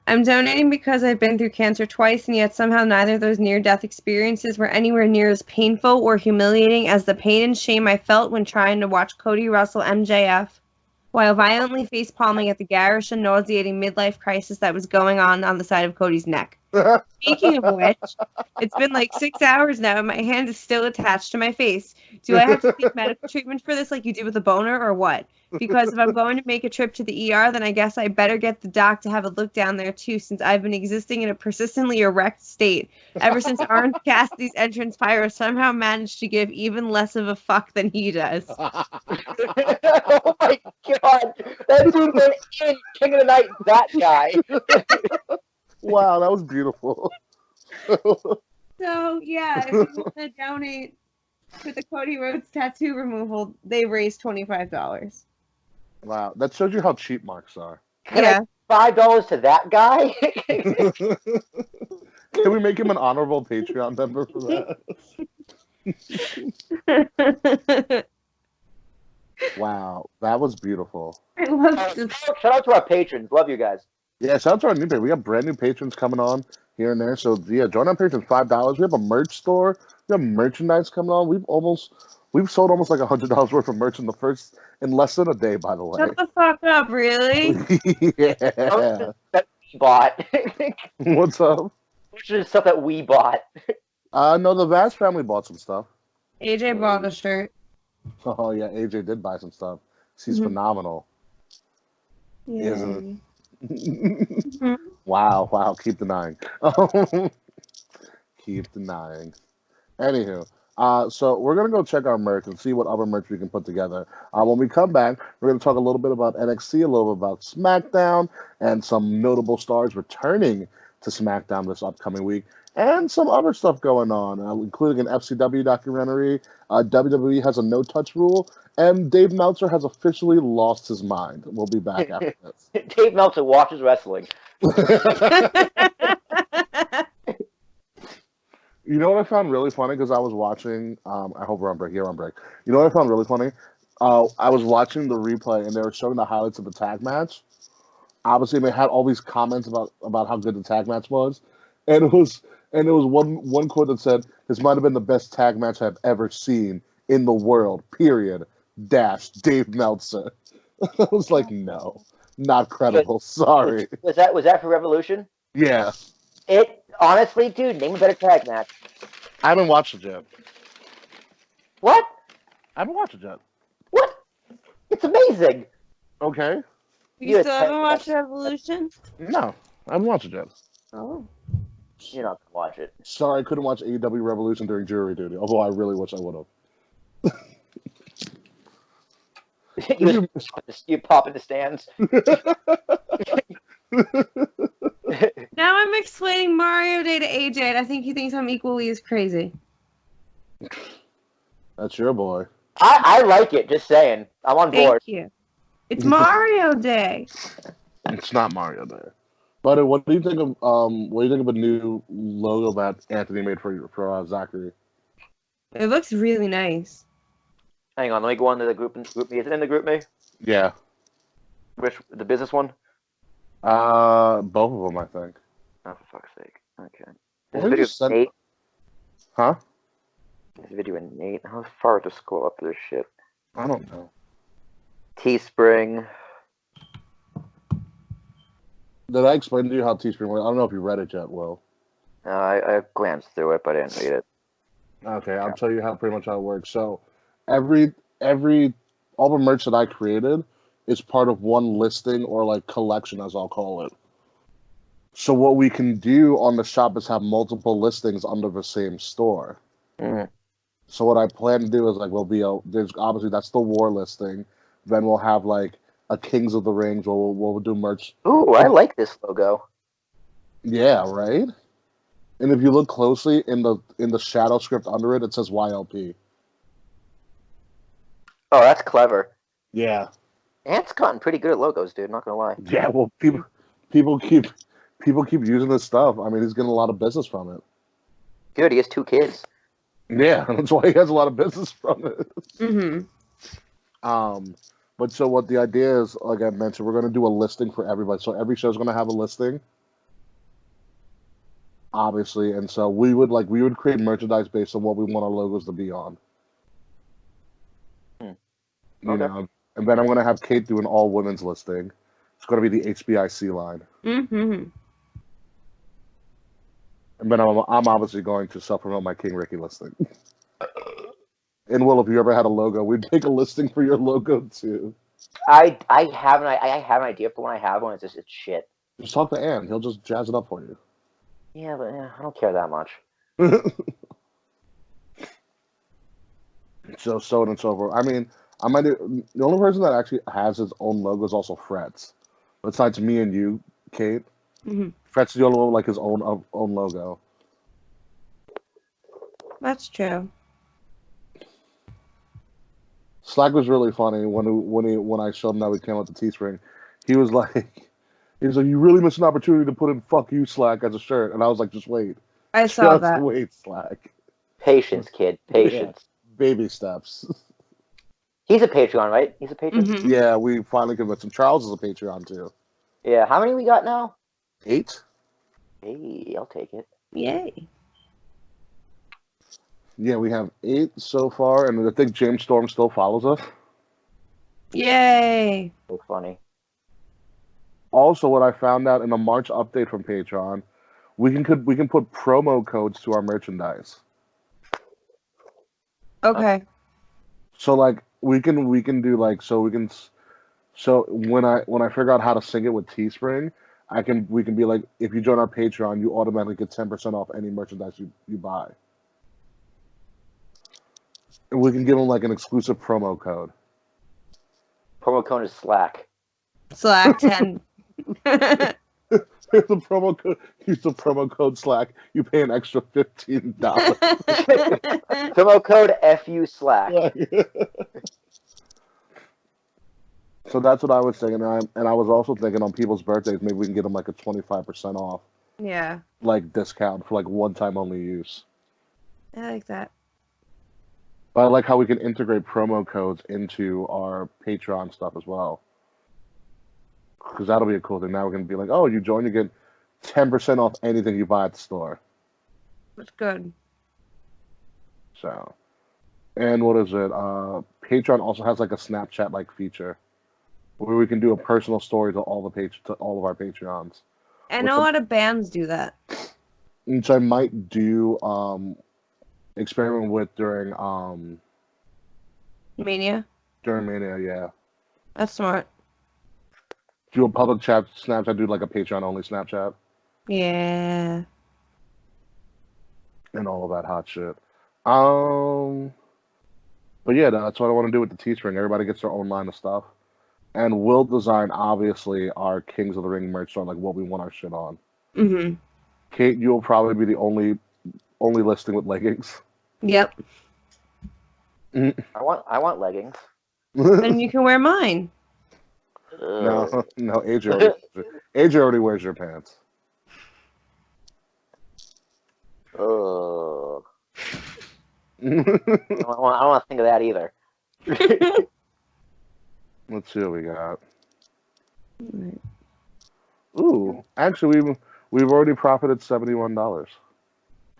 A: I'm donating because I've been through cancer twice, and yet somehow neither of those near-death experiences were anywhere near as painful or humiliating as the pain and shame I felt when trying to watch Cody wrestle MJF while violently face-palming at the garish and nauseating midlife crisis that was going on the side of Cody's neck. Speaking of which, it's been like 6 hours now, and my hand is still attached to my face. Do I have to seek medical treatment for this like you do with a boner, or what? Because if I'm going to make a trip to the ER, then I guess I better get the doc to have a look down there too, since I've been existing in a persistently erect state ever since Orange Cassidy's entrance pyro somehow managed to give even less of a fuck than he does."
B: Oh my god, that dude went in King of the Night. That guy.
C: Wow, that was beautiful.
A: So yeah, if you want to donate to the Cody Rhodes tattoo removal, they raised $25.
C: Wow, that shows you how cheap marks are.
A: Yeah.
B: $5 to that guy.
C: Can we make him an honorable Patreon member for that? Wow, that was beautiful.
A: I love this.
B: Shout out to our patrons. Love you guys.
C: Yeah, shout out to our new patrons. We have brand new patrons coming on here and there. So yeah, join our patrons, $5. We have a merch store. We have merchandise coming on. We've sold almost like $100 worth of merch in less than a day, by the way.
A: Shut the fuck up, really?
C: Yeah.
B: That we bought.
C: What's up?
B: Which is stuff that we bought.
C: No, the Vast family bought some stuff.
A: AJ bought a shirt.
C: Oh yeah, AJ did buy some stuff. She's
A: Mhm.
C: phenomenal.
A: Yeah.
C: Isn't Wow, keep denying. Keep denying. Anywho, so we're gonna go check our merch and see what other merch we can put together. When we come back, we're gonna talk a little bit about NXT, a little bit about SmackDown, and some notable stars returning to SmackDown this upcoming week, and some other stuff going on, including an FCW documentary. WWE has a no-touch rule, and Dave Meltzer has officially lost his mind. We'll be back after this.
B: Dave Meltzer watches wrestling.
C: You know what I found really funny? Because I was watching, I hope we're on break. Yeah, we're on break. You know what I found really funny? I was watching the replay, and they were showing the highlights of the tag match. Obviously, they had all these comments about how good the tag match was, and it was one quote that said, "This might have been the best tag match I've ever seen in the world. Period. Dash Dave Meltzer." I was like, no, not credible. Sorry.
B: Was that for Revolution?
C: Yeah,
B: It honestly, dude, name a better tag match.
C: I haven't watched it yet.
B: What?
C: I haven't watched it yet.
B: What? It's amazing.
C: Okay.
A: You
B: Yeah,
A: still haven't watched Revolution?
C: No, I haven't watched it yet.
A: Oh.
B: You're not gonna watch it.
C: Sorry, I couldn't watch AEW Revolution during jury duty, although I really wish I would have.
B: You pop in the stands.
A: Now I'm explaining Mario Day to AJ, and I think he thinks I'm equally as crazy.
C: That's your boy.
B: I like it. Just saying. I'm on board.
A: Thank you. It's Mario Day.
C: It's not Mario Day. But what do you think of a new logo that Anthony made for Zachary?
A: It looks really nice.
B: Hang on, let me go on to the group me. Is it in the group me?
C: Yeah.
B: Which the business one?
C: Both of them, I think.
B: Oh, for fuck's sake. Okay.
C: Well,
B: This video
C: just sent-
B: Nate.
C: Huh?
B: This video in Nate. How far to scroll up this shit?
C: I don't know.
B: Teespring.
C: Did I explain to you how Teespring works? I don't know if you read it yet, Will.
B: I glanced through it, but I didn't read it.
C: Okay, I'll tell you pretty much how it works. So all the merch that I created is part of one listing or like collection, as I'll call it. So what we can do on the shop is have multiple listings under the same store.
B: Mhm.
C: So what I plan to do is like there's obviously that's the war listing. Then we'll have like a Kings of the Rings. We'll do merch.
B: Ooh, I like this logo.
C: Yeah, right. And if you look closely in the shadow script under it, it says YLP.
B: Oh, that's clever.
C: Yeah.
B: Ant's gotten pretty good at logos, dude. Not gonna lie.
C: Yeah. Well, people keep using this stuff. I mean, he's getting a lot of business from it.
B: Good. He has 2 kids.
C: Yeah, that's why he has a lot of business from it.
A: Mm-hmm.
C: But so what the idea is, like I mentioned, we're going to do a listing for everybody. So every show is going to have a listing, obviously, and so we would create merchandise based on what we want our logos to be on. You know, and then I'm going to have Kate do an all women's listing. It's going to be the HBIC line.
A: Mm-hmm.
C: And then I'm obviously going to self promote my King Ricky listing. And Will, if you ever had a logo, we'd make a listing for your logo too.
B: I have an idea for when I have one. It's shit.
C: Just talk to Ann. He'll just jazz it up for you.
B: Yeah, but I don't care that much.
C: So on and so forth. I mean, the only person that actually has his own logo is also Fretz. Besides me and you, Kate, Fretz is the only one with, like, his own logo.
A: That's true.
C: Slack was really funny when I showed him that we came out to Teespring. He was like, you really missed an opportunity to put in "fuck you, Slack" as a shirt, and I was like, just wait.
A: I saw that.
C: Just wait, Slack.
B: Patience, kid. Patience.
C: Yeah. Baby steps.
B: He's a Patreon, right? He's a Patreon?
A: Mm-hmm.
C: Yeah, we finally convinced him. Charles is a Patreon too.
B: Yeah. How many we got now?
C: 8.
B: Hey, I'll take it.
A: Yay.
C: Yeah, we have 8 so far, and I think James Storm still follows us.
A: Yay.
B: So funny.
C: Also, what I found out in the March update from Patreon, we can put promo codes to our merchandise.
A: Okay.
C: So like we can do like so when I figure out how to sync it with Teespring, we can be like, if you join our Patreon, you automatically get 10% off any merchandise you buy. And we can give them like an exclusive promo code.
B: Promo code is Slack.
A: Slack 10.
C: Here's the promo code. Use the promo code Slack. You pay an extra $15.
B: Promo code FU Slack.
C: So that's what I was thinking, and I was also thinking on people's birthdays, maybe we can get them like a 25% off,
A: Yeah.
C: like discount for like one-time only use.
A: I like that.
C: But I like how we can integrate promo codes into our Patreon stuff as well. Because that'll be a cool thing. Now we're going to be like, oh, you join, you get 10% off anything you buy at the store.
A: That's good.
C: So, and what is it? Patreon also has like a Snapchat-like feature where we can do a personal story to all of our Patreons.
A: I know a lot of bands do that.
C: Which I might do experiment with during
A: Mania?
C: During Mania, yeah.
A: That's smart.
C: Do a public chat Snapchat, do like a Patreon only Snapchat.
A: Yeah.
C: And all of that hot shit. But yeah, that's what I want to do with the Teespring. Everybody gets their own line of stuff. And we'll design, obviously, our Kings of the Ring merch on like what we want our shit on.
A: Mm-hmm.
C: Kate, you'll probably be the only listing with leggings.
A: Yep.
B: I want leggings.
A: Then you can wear mine.
C: No, AJ already wears your pants.
B: Oh. I don't want to think of that either.
C: Let's see what we got. Ooh, actually, we've already profited $71.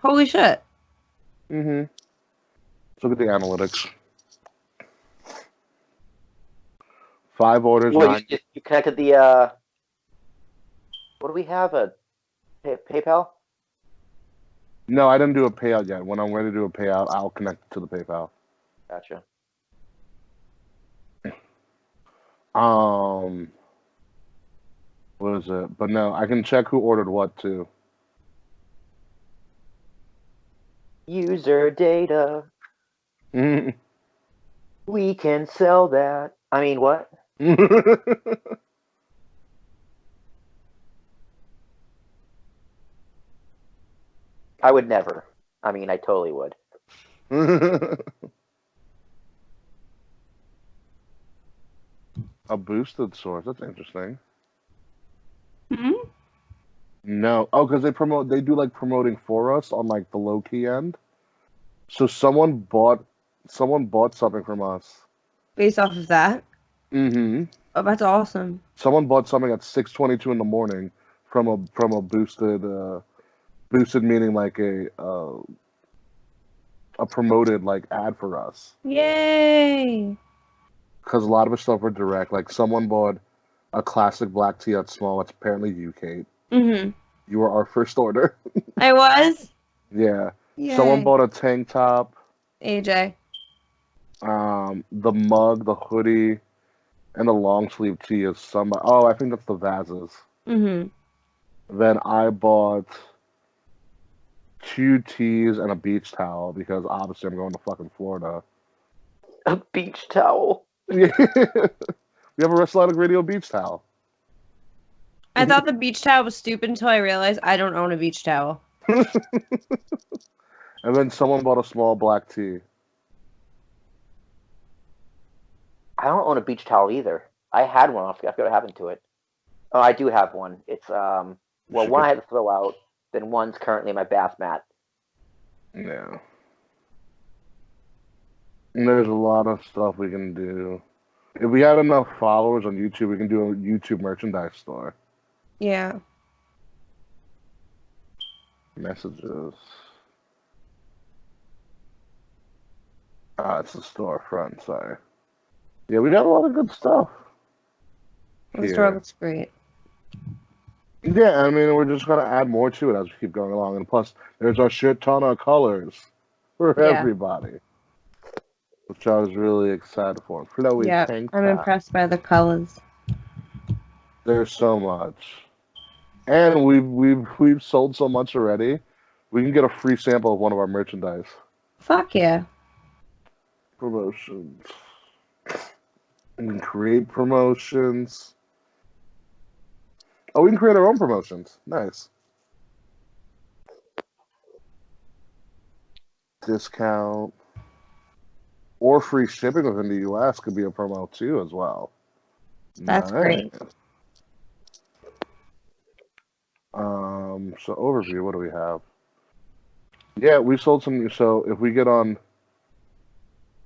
A: Holy shit.
C: Mm-hmm. Let's look at the analytics. 5 orders.
B: Well,
C: 9.
B: you connected the what do we have? A PayPal?
C: No, I didn't do a payout yet. When I'm ready to do a payout, I'll connect it to the PayPal.
B: Gotcha.
C: What is it? But no, I can check who ordered what too.
B: User data.
C: Mm-hmm.
B: We can sell that. I mean, what? I would never. I mean, I totally would.
C: A boosted source. That's interesting.
A: Hmm?
C: No. Oh, because they do like promoting for us on like the low key end. So someone bought something from us.
A: Based off of that.
C: Mm-hmm.
A: Oh, that's awesome.
C: Someone bought something at 6:22 in the morning from a boosted meaning like a promoted like ad for us.
A: Yay!
C: Because a lot of our stuff were direct. Like someone bought a classic black tea at small. It's apparently you, Kate.
A: Mm-hmm.
C: You were our first order.
A: I was?
C: Yeah.
A: Yay.
C: Someone bought a tank top.
A: AJ.
C: The mug, the hoodie, and the long sleeve tee is somebody. Oh, I think that's the vases.
A: Mm-hmm.
C: Then I bought 2 tees and a beach towel because obviously I'm going to fucking Florida.
B: A beach towel.
C: We have a Wrestle Addict Radio beach towel.
A: I thought the beach towel was stupid until I realized I don't own a beach towel.
C: And then someone bought a small black tee.
B: I don't own a beach towel either. I had one. I forgot what happened to it. Oh, I do have one. It's well, one I had to throw out. Then one's currently in my bath mat.
C: Yeah. And there's a lot of stuff we can do. If we had enough followers on YouTube, we can do a YouTube merchandise store.
A: Yeah.
C: Messages. Ah, it's the storefront, sorry. Yeah, we got a lot of good stuff.
A: The store looks great.
C: Yeah, I mean, we're just going to add more to it as we keep going along. And plus, there's a shit ton of colors for everybody. Which I was really excited for. Flowy tank top.
A: I'm impressed by the colors.
C: There's so much. And we've sold so much already. We can get a free sample of one of our merchandise.
A: Fuck yeah.
C: Promotions. We can create promotions. Oh, we can create our own promotions. Nice. Discount. Or free shipping within the US could be a promo too as well.
A: That's great.
C: So overview, what do we have? Yeah, we sold some. So if we get on,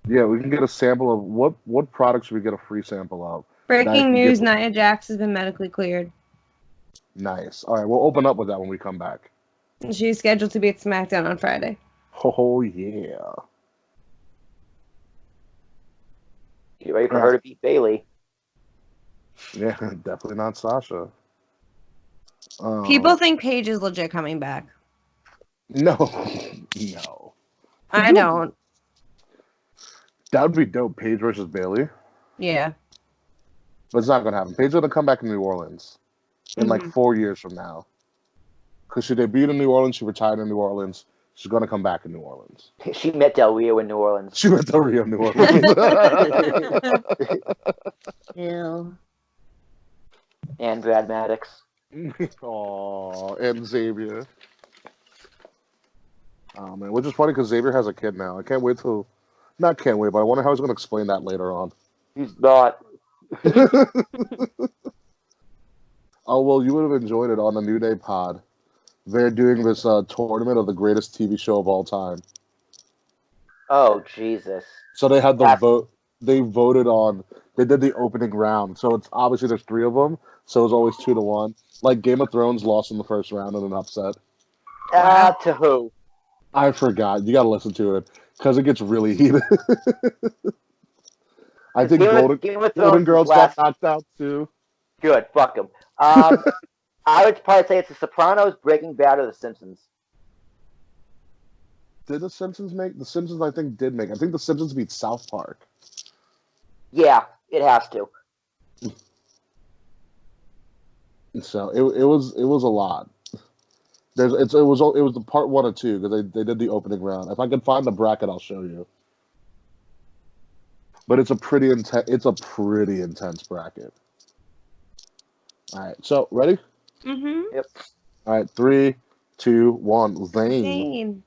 C: yeah, we can get a sample of what products we get a free sample of.
A: Breaking news: Nia Jax has been medically cleared.
C: Nice. All right, we'll open up with that when we come back.
A: She's scheduled to be at SmackDown on Friday.
C: Oh yeah.
B: You ready for her to beat Bailey?
C: Yeah, definitely not Sasha.
A: People think Paige is legit coming back.
C: No, no.
A: I don't.
C: That would be dope. Paige versus Bailey.
A: Yeah.
C: But it's not gonna happen. Paige is gonna come back in New Orleans in like 4 years from now. Because she debuted in New Orleans, she retired in New Orleans. She's gonna come back in New Orleans.
B: She met Del Rio in New Orleans.
C: She met Del Rio in New Orleans.
A: Ew.
B: And Brad Maddox.
C: Aw, and Xavier. Oh man, which is funny because Xavier has a kid now. I can't wait till, not can't wait, but I wonder how he's gonna explain that later on.
B: He's not.
C: Oh well, you would have enjoyed it on the New Day pod. They're doing this tournament of the greatest TV show of all time.
B: Oh Jesus!
C: So they had the vote. They voted on. They did the opening round. So it's obviously there's 3 of them. So it's always 2-1. Like Game of Thrones lost in the first round in an upset.
B: To who?
C: I forgot. You got to listen to it because it gets really heated. I think Golden Girls got knocked out too.
B: Good. Fuck them. I would probably say it's The Sopranos, Breaking Bad, or The Simpsons.
C: Did The Simpsons make? The Simpsons, I think, did make. I think The Simpsons beat South Park.
B: Yeah, it has to.
C: So it was a lot. It was the part 1 or 2 because they did the opening round. If I can find the bracket, I'll show you. But it's a pretty intense bracket. All right, so ready?
A: Mm-hmm.
B: Yep.
C: All right, 3, 2, 1. Zane.
A: Zane.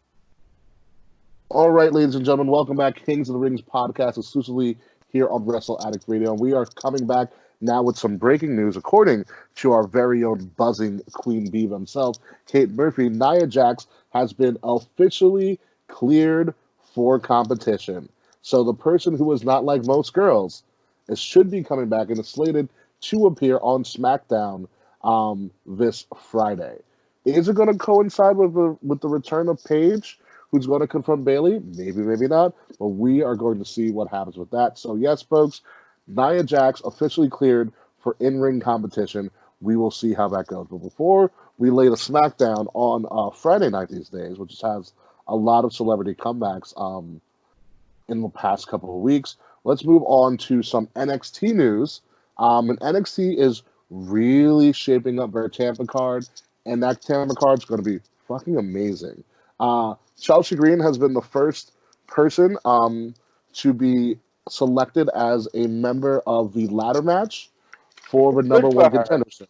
C: All right, ladies and gentlemen, welcome back. Kings of the Rings podcast exclusively here on Wrestle Addict Radio. We are coming back now with some breaking news. According to our very own buzzing Queen Bee himself, Kate Murphy, Nia Jax has been officially cleared for competition. So the person who is not like most girls should be coming back and is slated to appear on SmackDown this Friday. Is it going to coincide with the return of Paige, who's going to confront Bayley? Maybe, maybe not. But we are going to see what happens with that. So yes, folks, Nia Jax officially cleared for in-ring competition. We will see how that goes. But before we lay the SmackDown on Friday night these days, which has a lot of celebrity comebacks in the past couple of weeks, let's move on to some NXT news. And NXT is really shaping up their Tampa card, and that Tampa card is going to be fucking amazing. Chelsea Green has been the first person to be selected as a member of the ladder match for the number one contendership.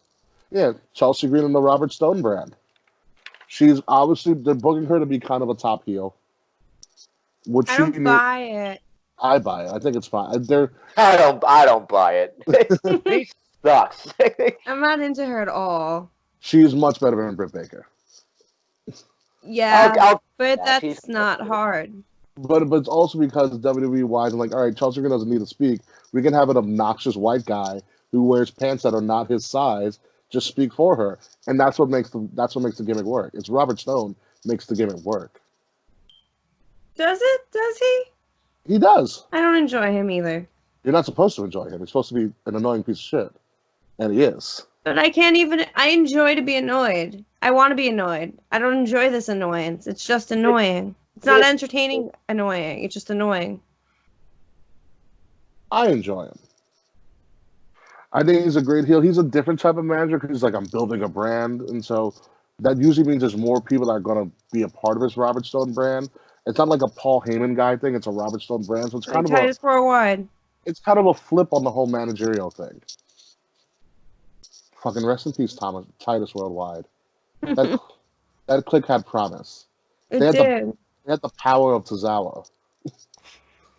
C: Yeah, Chelsea Green and the Robert Stone brand. She's obviously, they're booking her to be kind of a top heel.
A: I don't buy it.
C: I buy it. I think it's fine.
B: I don't buy it. She sucks.
A: I'm not into her at all.
C: She's much better than Britt Baker.
A: Yeah, but that's not hard.
C: But it's also because WWE wise, I'm like, all right, Chelsea Green doesn't need to speak. We can have an obnoxious white guy who wears pants that are not his size just speak for her, and that's what makes the gimmick work. It's Robert Stone makes the gimmick work.
A: Does it? Does he?
C: He does.
A: I don't enjoy him either.
C: You're not supposed to enjoy him. He's supposed to be an annoying piece of shit, and he is.
A: But I can't even. I enjoy to be annoyed. I want to be annoyed. I don't enjoy this annoyance. It's just annoying. It's not entertaining. Annoying. It's just annoying.
C: I enjoy him. I think he's a great heel. He's a different type of manager because he's like, I'm building a brand, and so that usually means there's more people that are going to be a part of his Robert Stone brand. It's not like a Paul Heyman guy thing. It's a Robert Stone brand, so it's kind of
A: Titus Worldwide.
C: It's kind of a flip on the whole managerial thing. Fucking rest in peace, Titus Worldwide. That clique had promise. They had the power of Tozawa.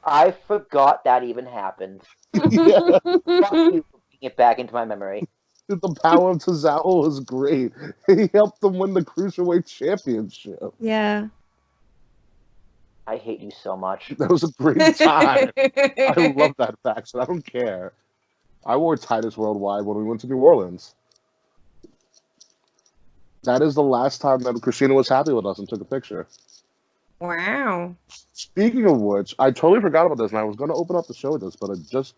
B: I forgot that even happened.
C: Yeah.
B: Bring it back into my memory.
C: The power of Tozawa was great. He helped them win the Cruiserweight Championship.
A: Yeah.
B: I hate you so much.
C: That was a great time. I love that fact, so I don't care. I wore Titus Worldwide when we went to New Orleans. That is the last time that Christina was happy with us and took a picture.
A: Wow. Speaking
C: of which, I totally forgot about this, and I was going to open up the show with this, but it just,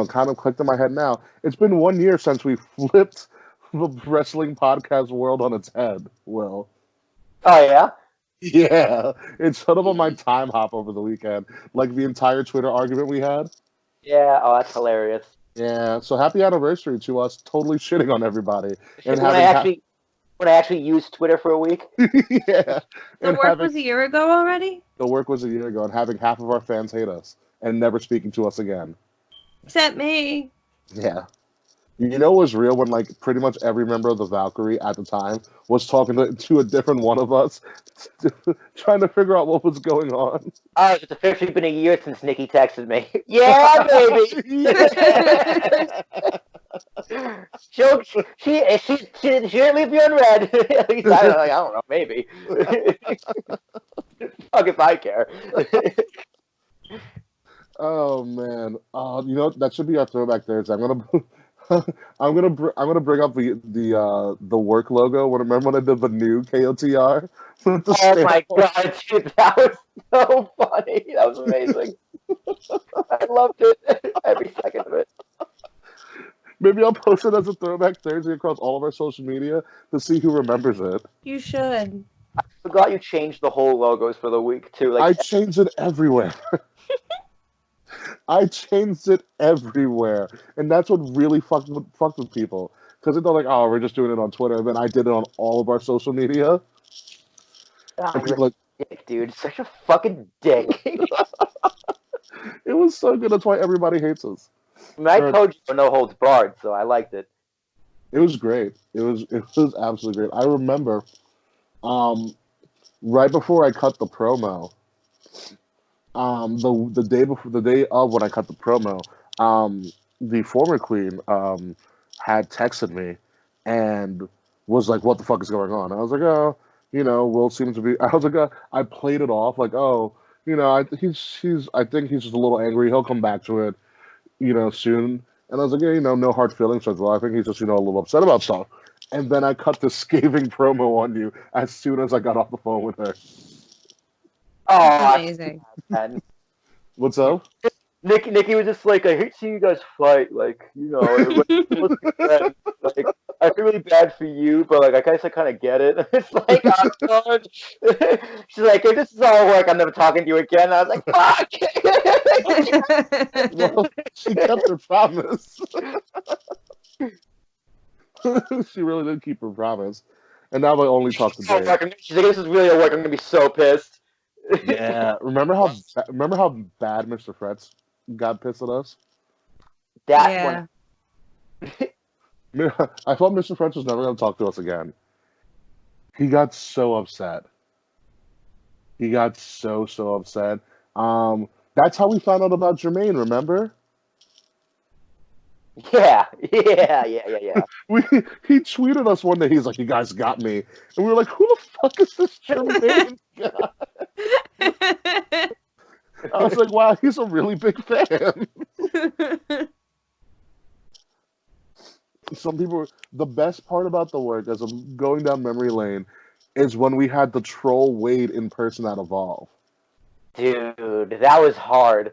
C: kind of clicked in my head now. It's been 1 year since we flipped the wrestling podcast world on its head, Will.
B: Oh, yeah?
C: Yeah. It's sort of on my time hop over the weekend, like the entire Twitter argument we had.
B: Yeah, oh, that's hilarious.
C: Yeah, so happy anniversary to us totally shitting on everybody. And
B: when I actually used Twitter for a week.
C: Yeah.
A: The work was a year ago already?
C: The work was a year ago, and having half of our fans hate us and never speaking to us again.
A: Except me.
C: Yeah. You know what was real when, pretty much every member of the Valkyrie at the time was talking to a different one of us, trying to figure out what was going on.
B: Oh, it's officially been a year since Nikki texted me. Yeah, baby! She didn't leave you on red. I don't know, maybe. Fuck if I care.
C: Oh man, that should be our throwback Thursday. I'm gonna bring up the work logo. Remember when I did the new KOTR?
B: Oh my god, dude, that was so funny. That was amazing. I loved it. Every second of it.
C: Maybe I'll post it as a throwback Thursday across all of our social media to see who remembers it.
A: You should.
B: I forgot you changed the whole logos for the week too.
C: I changed it everywhere. I changed it everywhere, and that's what really fucked with people. Because they're like, "Oh, we're just doing it on Twitter," and then I did it on all of our social media.
B: Oh, you're a dick, dude. Such a fucking dick.
C: It was so good. That's why everybody hates us.
B: I told you no holds barred, so I liked it.
C: It was great. It was absolutely great. I remember Right before I cut the promo, the day of when I cut the promo, the former queen had texted me and was like, "What the fuck is going on?" I was like, "Oh, Will seems to be." I was like, I played it off like, "Oh, I think he's just a little angry. He'll come back to it, soon." And I was like, "Yeah, no hard feelings." As well, I think he's just, a little upset about stuff. And then I cut the scathing promo on you as soon as I got off the phone with her.
B: Oh,
A: Amazing.
B: man.
C: What's up?
B: Nikki was just like, I hate seeing you guys fight. Like, let's be friends. Like, I feel really bad for you, but like, I guess I kind of get it. It's like, oh, God. She's like, if this is all work, I'm never talking to you again. I was like, fuck.
C: Well, she kept her promise. She really did keep her promise. And now I only talk to Dave.
B: She's like, this is really a work. I'm gonna be so pissed.
C: Yeah. Remember how bad Mr. Fretz got pissed at us?
B: That
A: Yeah.
C: I thought Mr. Fretz was never going to talk to us again. He got so upset. He got so upset. That's how we found out about Jermaine, remember?
B: Yeah.
C: He tweeted us one day. He's like, "You guys got me," and we were like, "Who the fuck is this Jermaine guy?" I was like, "Wow, he's a really big fan." Some people. The best part about the work, as I'm going down memory lane, is when we had the troll Wade in person at Evolve.
B: Dude, that was hard.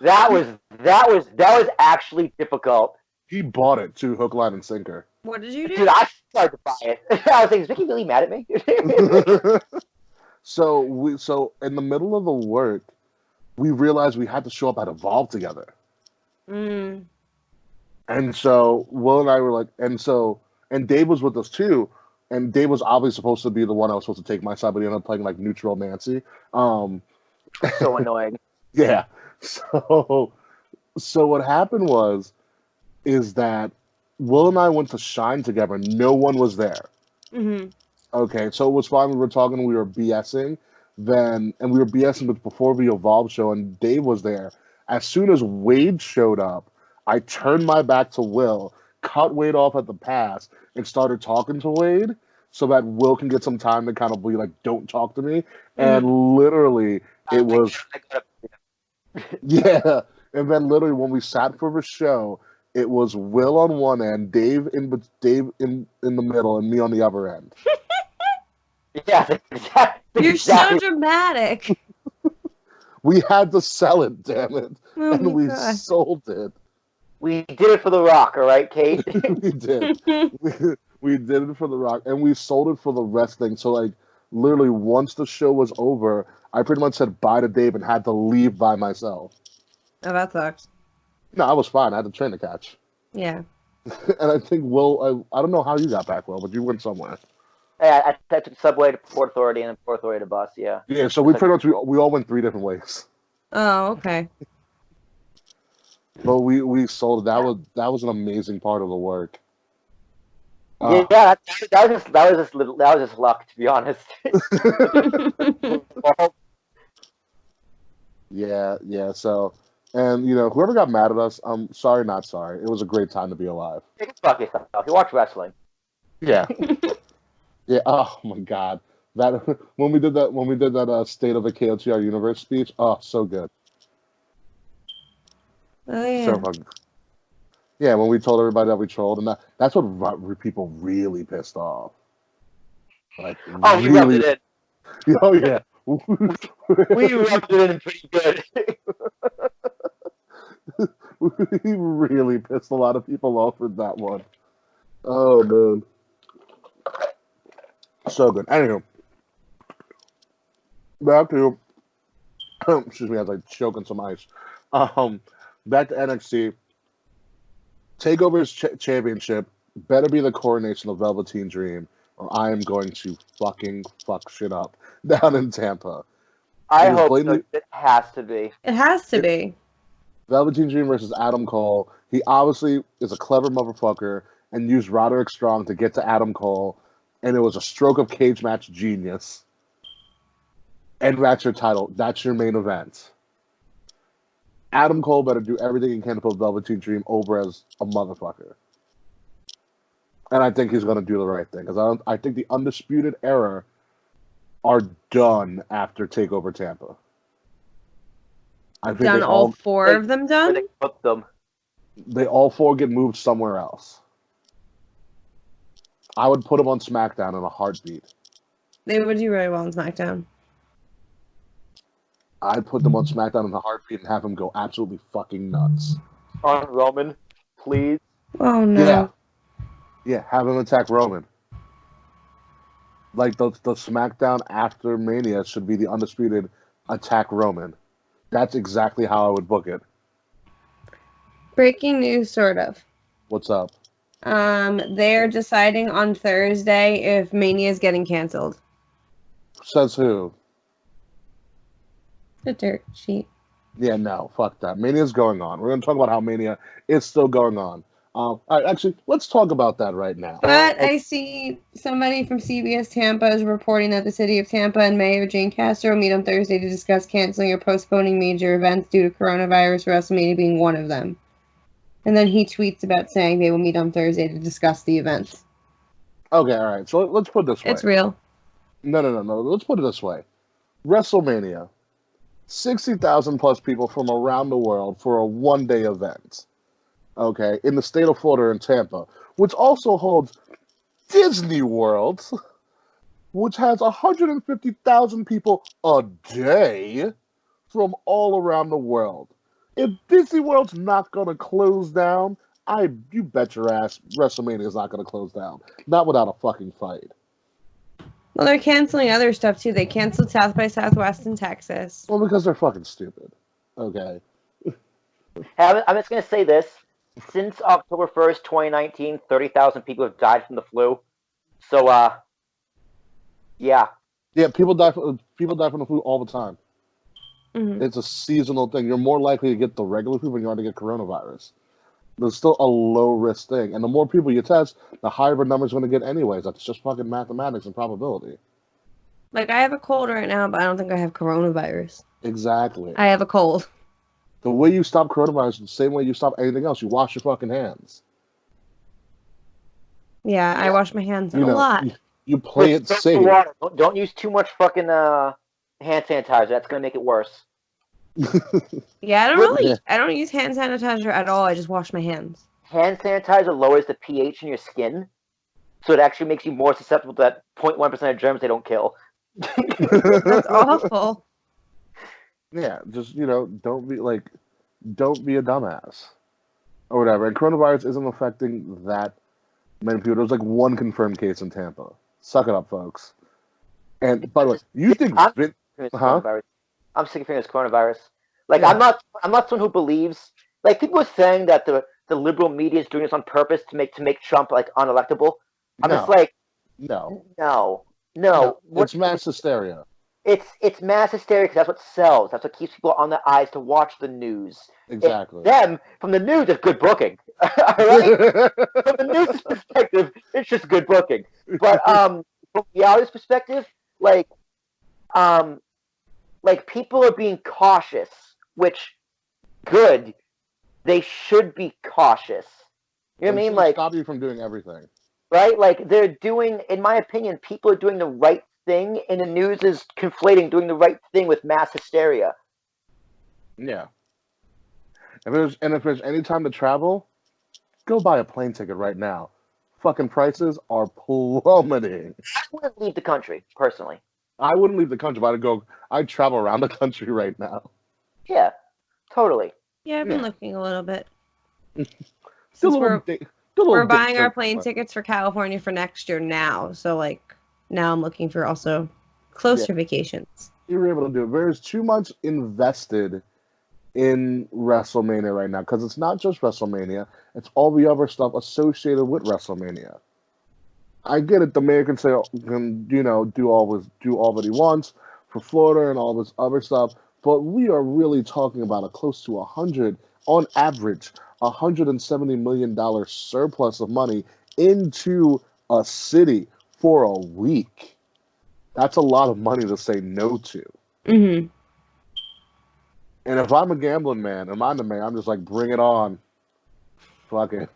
B: That was actually difficult.
C: He bought it too, hook, line, and sinker.
A: What did you do?
B: Dude, I started to buy it. I was like, is Vicky really mad at me?
C: So in the middle of the work, we realized we had to show up at Evolve together.
A: Mm.
C: And so Will and I were like, and Dave was with us too. And Dave was obviously supposed to be the one I was supposed to take my side, but he ended up playing like neutral Nancy.
B: So annoying.
C: Yeah. So what happened is that Will and I went to Shine together. No one was there.
A: Mm-hmm.
C: Okay, so it was fine. We were talking. We were BSing. And we were BSing before the Evolve show, and Dave was there. As soon as Wade showed up, I turned my back to Will, cut Wade off at the pass, and started talking to Wade so that Will can get some time to kind of be like, "Don't talk to me."
A: Mm-hmm.
C: And literally, it was. Yeah, and then literally when we sat for the show, it was Will on one end, Dave in the middle, and me on the other end.
B: Yeah, exactly.
A: You're so dramatic.
C: We had to sell it, damn it,
A: Oh
C: and we
A: God.
C: sold it.
B: We did it for The Rock, all right, Kate?
C: We did. We did it for The Rock, and we sold it for the wrestling. So like, literally, once the show was over, I pretty much said bye to Dave and had to leave by myself.
A: Oh, that sucks.
C: No, I was fine. I had the train to catch.
A: Yeah.
C: And I think Will, I don't know how you got back, Will, but you went somewhere.
B: Yeah, I took subway to Port Authority and then Port Authority to bus, yeah.
C: Yeah, so we pretty much, we all went 3 different ways.
A: Oh, okay.
C: But we sold it. That was an amazing part of the work.
B: Yeah, that was just luck, to be honest.
C: Yeah. So, and whoever got mad at us, I'm sorry, not sorry. It was a great time to be alive.
B: Fuck yourself. You watch wrestling.
C: Yeah. Yeah. Oh my God. That when we did that State of the KOTR Universe speech. Oh, so good.
A: Oh yeah.
C: So fun. Yeah, when we told everybody that we trolled, and that's what people really pissed off. Like,
B: oh, we rubbed it
C: in. Oh yeah.
B: We rubbed it in pretty good.
C: We really pissed a lot of people off with that one. Oh man. So good. Anywho. Back to excuse me, I was like choking some ice. Back to NXT. TakeOver's championship better be the coronation of Velveteen Dream, or I am going to fucking fuck shit up down in Tampa.
B: I hope so. It has to be.
A: It has to be.
C: Velveteen Dream versus Adam Cole. He obviously is a clever motherfucker and used Roderick Strong to get to Adam Cole and it was a stroke of cage match genius, and that's your title. That's your main event. Adam Cole better do everything he can to put Velveteen Dream over as a motherfucker. And I think he's going to do the right thing. Because I think the Undisputed Era are done after TakeOver Tampa. I think
A: Done all four of them done?
B: They put them.
C: They all four get moved somewhere else. I would put them on SmackDown in a heartbeat.
A: They would do really well on SmackDown.
C: I'd put them on SmackDown in a heartbeat and have them go absolutely fucking nuts.
B: On Roman, please.
A: Oh, no.
C: Yeah, have him attack Roman. Like, the SmackDown after Mania should be the Undisputed attack Roman. That's exactly how I would book it.
A: Breaking news, sort of.
C: What's up?
A: They're deciding on Thursday if Mania is getting canceled.
C: Says who?
A: The dirt sheet.
C: Yeah, no, fuck that. Mania's going on. We're going to talk about how Mania is still going on. All right, actually, let's talk about that right now.
A: But I see somebody from CBS Tampa is reporting that the city of Tampa and Mayor Jane Castro meet on Thursday to discuss canceling or postponing major events due to coronavirus, WrestleMania being one of them. And then he tweets about saying they will meet on Thursday to discuss the events.
C: Okay, all right. So let's put it this way.
A: It's real.
C: No. Let's put it this way. WrestleMania. 60,000 plus people from around the world for a one-day event. Okay, in the state of Florida in Tampa, which also holds Disney World, which has 150,000 people a day from all around the world. If Disney World's not going to close down, you bet your ass WrestleMania is not going to close down. Not without a fucking fight.
A: Well, they're canceling other stuff, too. They canceled South by Southwest in Texas.
C: Well, because they're fucking stupid. Okay.
B: I'm just going to say this. Since October 1st, 2019, 30,000 people have died from the flu. So, yeah.
C: Yeah, people die from the flu all the time.
A: Mm-hmm.
C: It's a seasonal thing. You're more likely to get the regular flu than you are to get coronavirus. There's still a low-risk thing. And the more people you test, the higher the number's going to get anyways. That's just fucking mathematics and probability.
A: Like, I have a cold right now, but I don't think I have coronavirus.
C: Exactly.
A: I have a cold.
C: The way you stop coronavirus is the same way you stop anything else. You wash your fucking hands.
A: Yeah, I wash my hands a lot.
C: You play it safe.
B: Water. Don't use too much fucking hand sanitizer. That's going to make it worse.
A: Yeah, I don't use hand sanitizer at all. I just wash my hands.
B: Hand sanitizer lowers the pH in your skin, so it actually makes you more susceptible to that 0.1% of germs they don't kill.
A: That's awful.
C: Yeah, just, don't be a dumbass. Or whatever. And coronavirus isn't affecting that many people. There's like one confirmed case in Tampa. Suck it up, folks. And by the way, you think
B: I'm sick of hearing this coronavirus. Like, yeah. I'm not someone who believes, like, people are saying that the liberal media is doing this on purpose to make Trump like unelectable. I'm just like, no.
C: It's mass hysteria.
B: It's mass hysteria because that's what sells. That's what keeps people on their eyes to watch the news.
C: Exactly.
B: From the news, it's good booking. All right? From the news perspective, it's just good booking. But from reality's perspective, like people are being cautious, which good. They should be cautious. You know what I mean? Like,
C: stop you from doing everything.
B: Right? Like, they're doing, in my opinion, people are doing the right thing, and the news is conflating doing the right thing with mass hysteria.
C: Yeah. If there's any time to travel, go buy a plane ticket right now. Fucking prices are plummeting.
B: I wouldn't leave the country, personally.
C: I wouldn't leave the country, but I'd travel around the country right now.
B: Yeah, totally.
A: Yeah, I've been looking a little bit.
C: Since
A: we're buying our plane tickets for California for next year now, so like now I'm looking for also closer vacations.
C: You were able to do it. There's too much invested in WrestleMania right now because it's not just WrestleMania; it's all the other stuff associated with WrestleMania. I get it. The mayor can say, do all that he wants for Florida and all this other stuff, but we are really talking about a close to on average, $170 million surplus of money into a city for a week. That's a lot of money to say no to.
A: Mm-hmm.
C: And if I'm a gambling man, and I'm the man, I'm just like, bring it on. Fuck it.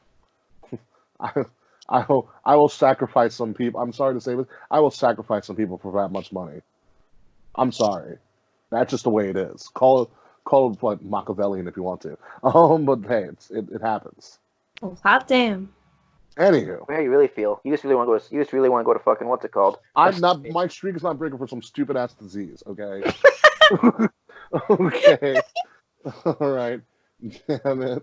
C: I will sacrifice some people. I'm sorry to say this. I will sacrifice some people for that much money. I'm sorry. That's just the way it is. Call it what, Machiavellian if you want to. But hey, it happens.
A: Oh, hot damn.
C: Anywho,
B: How you really feel? You just really want to go. You just really want to go to fucking what's it called?
C: I'm not. My streak is not breaking for some stupid ass disease. Okay. Okay. All right. Damn it.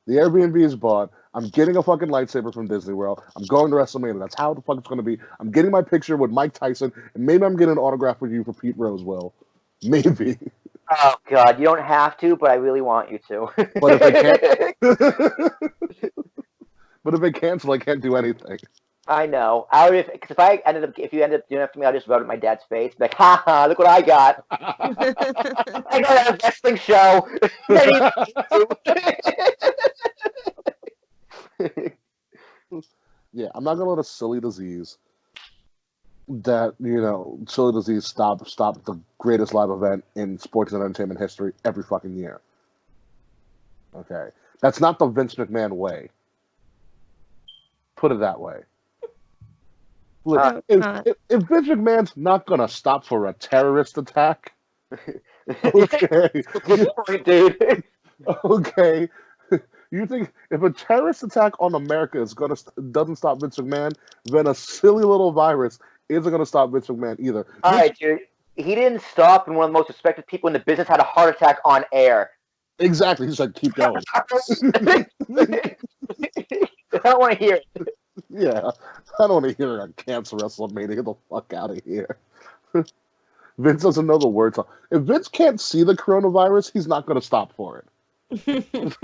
C: The Airbnb is bought. I'm getting a fucking lightsaber from Disney World. I'm going to WrestleMania. That's how the fuck it's going to be. I'm getting my picture with Mike Tyson, and maybe I'm getting an autograph with you for Pete Rose, Will. Maybe.
B: Oh God, you don't have to, but I really want you to.
C: But if I can't, but if I cancel, I can't do anything.
B: I know. I would if you ended up doing it for me, I'll just rub it in my dad's face. Be like, ha ha, look what I got. I got a wrestling show.
C: Yeah, I'm not gonna let a silly disease stop the greatest live event in sports and entertainment history every fucking year. Okay, that's not the Vince McMahon way. Put it that way. Look, if Vince McMahon's not gonna stop for a terrorist attack, okay,
B: Good point, dude.
C: okay. You think if a terrorist attack on America doesn't stop Vince McMahon, then a silly little virus isn't gonna stop Vince McMahon either.
B: All right, dude. He didn't stop, and one of the most respected people in the business had a heart attack on air.
C: Exactly. He's like, keep going.
B: I don't want to hear it.
C: Yeah, I don't want to hear a cancel WrestleMania. Get the fuck out of here. Vince doesn't know the words. If Vince can't see the coronavirus, he's not going to stop for it.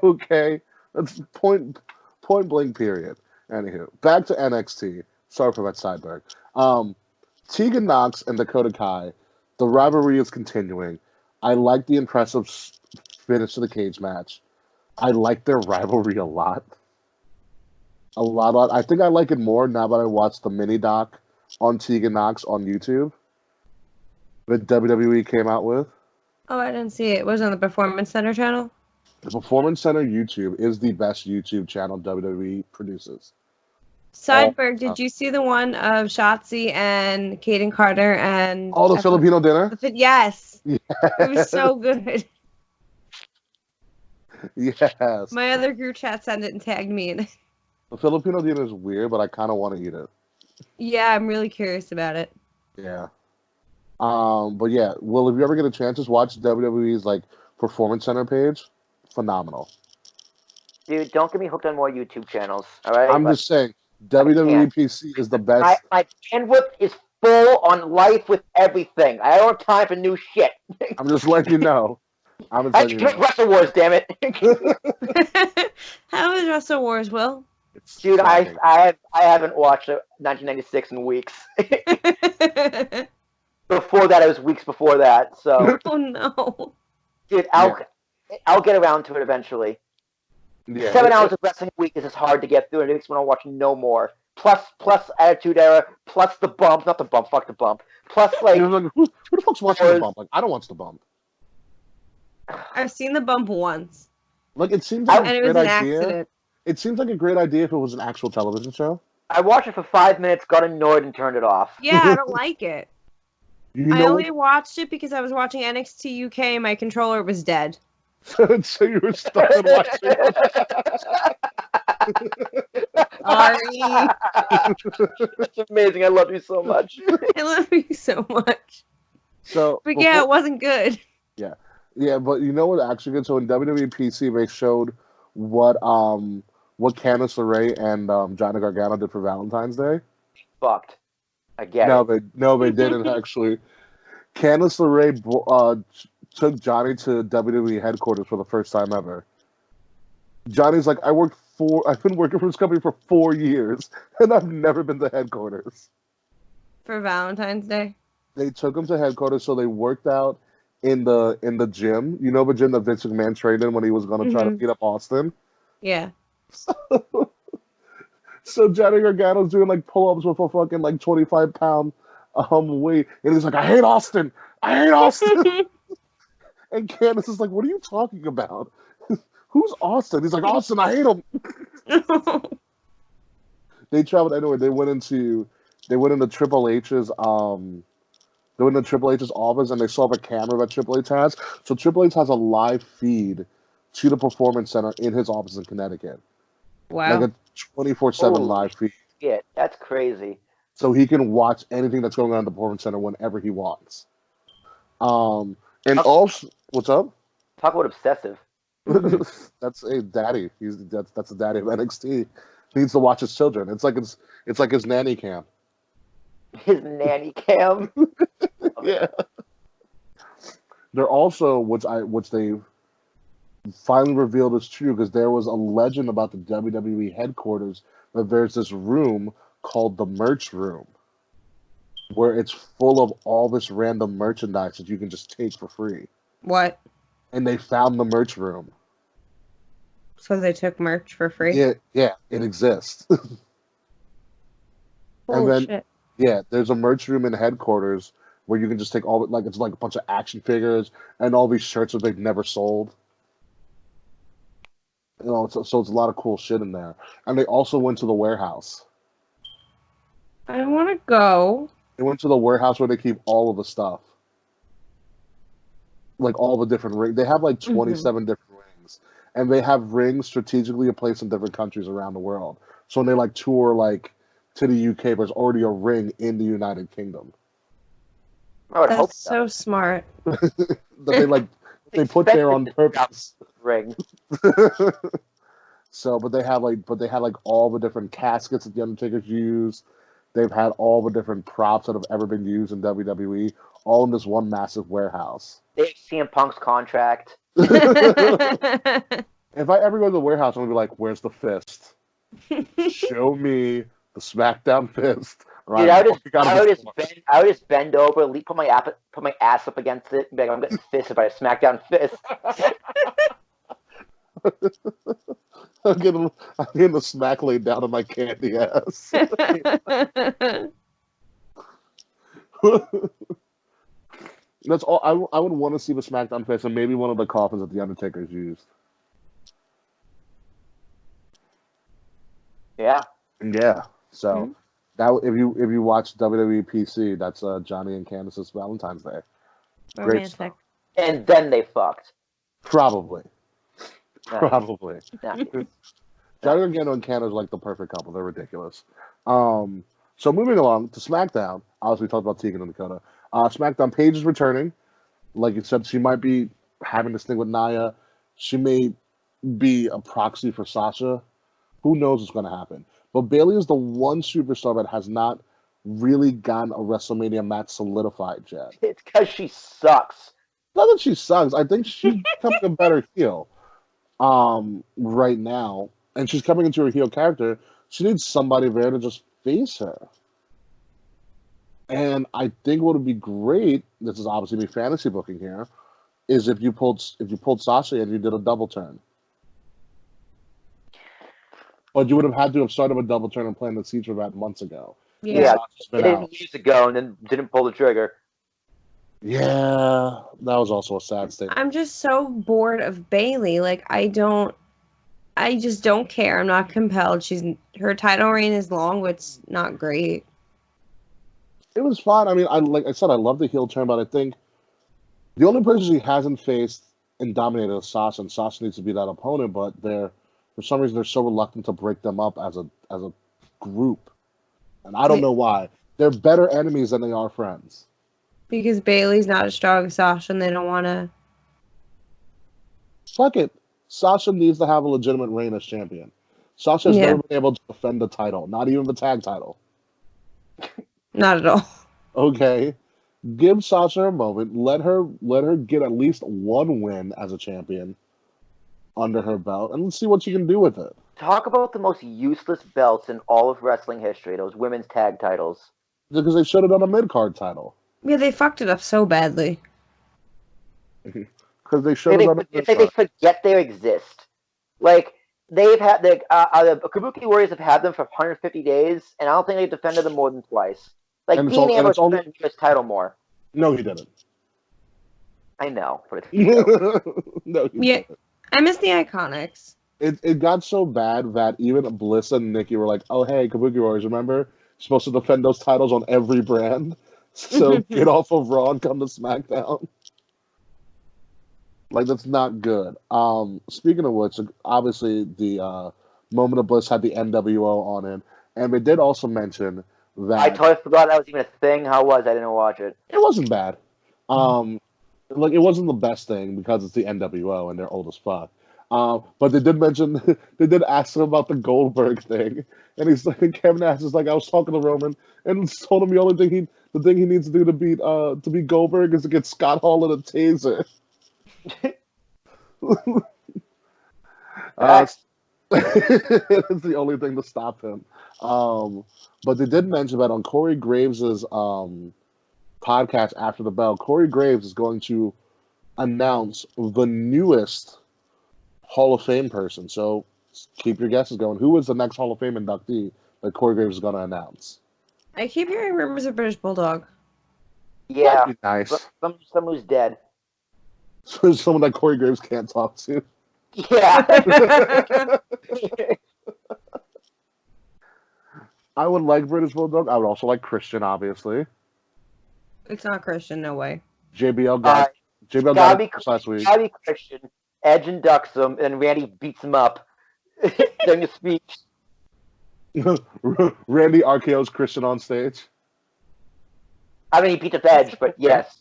C: Okay, that's point blank. Period. Anywho, back to NXT. Sorry for that sidebar. Tegan Nox and Dakota Kai. The rivalry is continuing. I like the impressive finish to the cage match. I like their rivalry a lot. A lot. I think I like it more now that I watched the mini doc on Tegan Nox on YouTube that WWE came out with.
A: Oh, I didn't see it. It was on the Performance Center channel?
C: The Performance Center YouTube is the best YouTube channel WWE produces.
A: Sideberg, did you see the one of Shotzi and Kaden Carter and...
C: Oh, the Filipino dinner?
A: Yes.
C: Yes.
A: It was so good.
C: Yes.
A: My other group chat sent it and tagged me in it.
C: The Filipino dinner is weird, but I kind of want to eat it.
A: Yeah, I'm really curious about it.
C: Yeah. But yeah, well, if you ever get a chance, just watch WWE's Performance Center page. Phenomenal.
B: Dude, don't get me hooked on more YouTube channels. All right.
C: I'm just saying, WWE PC is the best.
B: My bandwidth is full on life with everything. I don't have time for new shit.
C: I'm just letting you know. I'm just letting you know.
B: Wrestle Wars, damn it.
A: How is Wrestle Wars, Will?
B: Dude, I haven't watched 1996 in weeks. Before that, it was weeks before that. So.
A: Oh no.
B: Dude, I'll get around to it eventually.
C: Yeah,
B: 7 hours of wrestling a week is just hard to get through, and it makes me want to watch no more. Plus Attitude Era, plus the bump, not the bump, fuck the bump. Plus
C: who the fuck's watching the bump? I don't watch the bump.
A: I've seen the bump once.
C: It seems like a great idea.
A: Accident.
C: It seems like a great idea if it was an actual television show.
B: I watched it for 5 minutes, got annoyed, and turned it off.
A: Yeah, I don't like it.
C: I
A: only watched it because I was watching NXT UK and my controller was dead.
C: So you were stuck in watching.
A: Sorry.
B: That's amazing. I love you so much.
A: I love you so much. But yeah, it wasn't good.
C: Yeah. Yeah, but you know what actually good? So in WWE PC they showed what Candice LeRae and Johnny Gargano did for Valentine's Day.
B: Fucked. I get it.
C: No, they didn't actually. Candice LeRae took Johnny to WWE headquarters for the first time ever. Johnny's like, I've been working for this company for 4 years, and I've never been to headquarters.
A: For Valentine's Day?
C: They took him to headquarters, so they worked out in the gym. You know the gym that Vince McMahon trained in when he was going to try to beat up Austin?
A: Yeah.
C: So Johnny Gargano's doing like pull-ups with a fucking like 25-pound weight, and he's like, "I hate Austin. I hate Austin." And Candice is like, "What are you talking about? Who's Austin?" He's like, "Austin, I hate him." They traveled anyway. They went into Triple H's they went into Triple H's office and they saw the camera that Triple H has. So Triple H has a live feed to the Performance Center in his office in Connecticut.
A: Wow.
C: Like a 24/7 live feed.
B: Yeah, that's crazy.
C: So he can watch anything that's going on in the Performance Center whenever he wants. And also, what's up?
B: Talk about obsessive.
C: That's a daddy. That's a daddy of NXT. He needs to watch his children. It's like his nanny cam.
B: His nanny cam.
C: Yeah. They're also, which they finally revealed is true, because there was a legend about the WWE headquarters that there's this room called the merch room, where it's full of all this random merchandise that you can just take for free.
A: What?
C: And they found the merch room.
A: So they took merch for free?
C: Yeah, it exists.
A: Holy shit.
C: Yeah, there's a merch room in headquarters where you can just take it's like a bunch of action figures and all these shirts that they've never sold. You know, so it's a lot of cool shit in there. And they also went to the warehouse.
A: I want to go.
C: They went to the warehouse where they keep all of the stuff. Like all the different rings. They have like 27 different rings. And they have rings strategically placed in different countries around the world. So when they like tour like to the UK, there's already a ring in the United Kingdom.
B: I would hope
A: That's so smart.
C: That they put there on purpose.
B: Ring.
C: So, but they had like all the different caskets that the Undertaker's used. They've had all the different props that have ever been used in WWE, all in this one massive warehouse.
B: They have CM Punk's contract.
C: If I ever go to the warehouse, I'm gonna be like, "Where's the fist? Show me the SmackDown fist." Right?
B: Dude, I would just bend over, put my ass up against it, and be like, "I'm getting fisted by a SmackDown fist."
C: I'm getting the smack laid down on my candy ass. That's all. I would want to see the SmackDown fist and maybe one of the coffins that the Undertaker's used.
B: Yeah.
C: Yeah. So that if you watch WWE PC, that's Johnny and Candice's Valentine's Day. Great stuff.
B: And then they fucked.
C: Probably.
B: Nice.
C: Probably.
B: Nice.
C: Johnny Gargano and Candice are like the perfect couple. They're ridiculous. So moving along to SmackDown. Obviously, we talked about Tegan and Dakota. SmackDown, Paige is returning. Like you said, she might be having this thing with Nia. She may be a proxy for Sasha. Who knows what's going to happen? But Bayley is the one superstar that has not really gotten a WrestleMania match solidified yet.
B: It's because she sucks.
C: Not that she sucks. I think she's becoming a better heel right now. And she's coming into her heel character. She needs somebody there to just face her. And I think what would be great, this is obviously me fantasy booking here, is if you pulled Sasha and you did a double turn. But you would have had to have started a double turn and planned the seeds for that months ago.
B: Yeah, it did years ago and then didn't pull the trigger.
C: Yeah, that was also a sad statement.
A: I'm just so bored of Bayley. Like, I just don't care. I'm not compelled. Her title reign is long, but it's not great.
C: It was fun. I mean, like I said, I love the heel turn, but I think the only person she hasn't faced and dominated is Sasha, and Sasha needs to be that opponent, but for some reason they're so reluctant to break them up as a group. And I don't know why. They're better enemies than they are friends.
A: Because Bayley's not as strong as Sasha and they don't want to.
C: Fuck it. Sasha needs to have a legitimate reign as champion. Sasha has never been able to defend the title, not even the tag title.
A: Not at all.
C: Okay. Give Sasha a moment. Let her get at least one win as a champion under her belt, and let's see what she can do with it.
B: Talk about the most useless belts in all of wrestling history, those women's tag titles.
C: Because they should have done a mid-card title.
A: Yeah, they fucked it up so badly.
C: Because they should have done
B: It's like they forget they exist. Like, they've had the Kabuki Warriors have had them for 150 days, and I don't think they've defended them more than twice. Like
C: And
B: Dean Ambrose
C: only
B: defended his title more.
C: no, he didn't.
B: I know, but it's
C: No, he
A: Yeah,
C: didn't.
A: I miss the Iconics.
C: It got so bad that even Bliss and Nikki were like, "Oh, hey, Kabuki Warriors, remember? You're supposed to defend those titles on every brand. So get off of Raw and come to SmackDown." Like, that's not good. Speaking of which, obviously the Moment of Bliss had the NWO on it, and they did also mention that
B: I totally forgot that was even a thing. How was I didn't watch it?
C: it wasn't bad. Like, it wasn't the best thing because it's the NWO and they're old as fuck. But they did mention, they did ask him about the Goldberg thing, and he's like, Kevin Nash is like, I was talking to Roman and told him the thing he needs to do to beat Goldberg is to get Scott Hall in a taser.
B: Facts.
C: It's the only thing to stop him. But they did mention that on Corey Graves' podcast After the Bell, Corey Graves is going to announce the newest Hall of Fame person. So keep your guesses going. Who is the next Hall of Fame inductee that Corey Graves is going to announce?
A: I keep hearing rumors of British Bulldog.
B: Yeah,
C: That'd be nice.
B: someone who's dead.
C: So someone that Corey Graves can't talk to.
B: Yeah.
C: I would like British Bulldog. I would also like Christian, obviously.
A: It's not Christian, no way.
C: JBL got
B: gotta
C: got
B: be
C: it last week.
B: gotta be Christian. Edge inducts him, and Randy beats him up during the speech.
C: Randy RKO's Christian on stage.
B: I mean, he beat up Edge, but yes.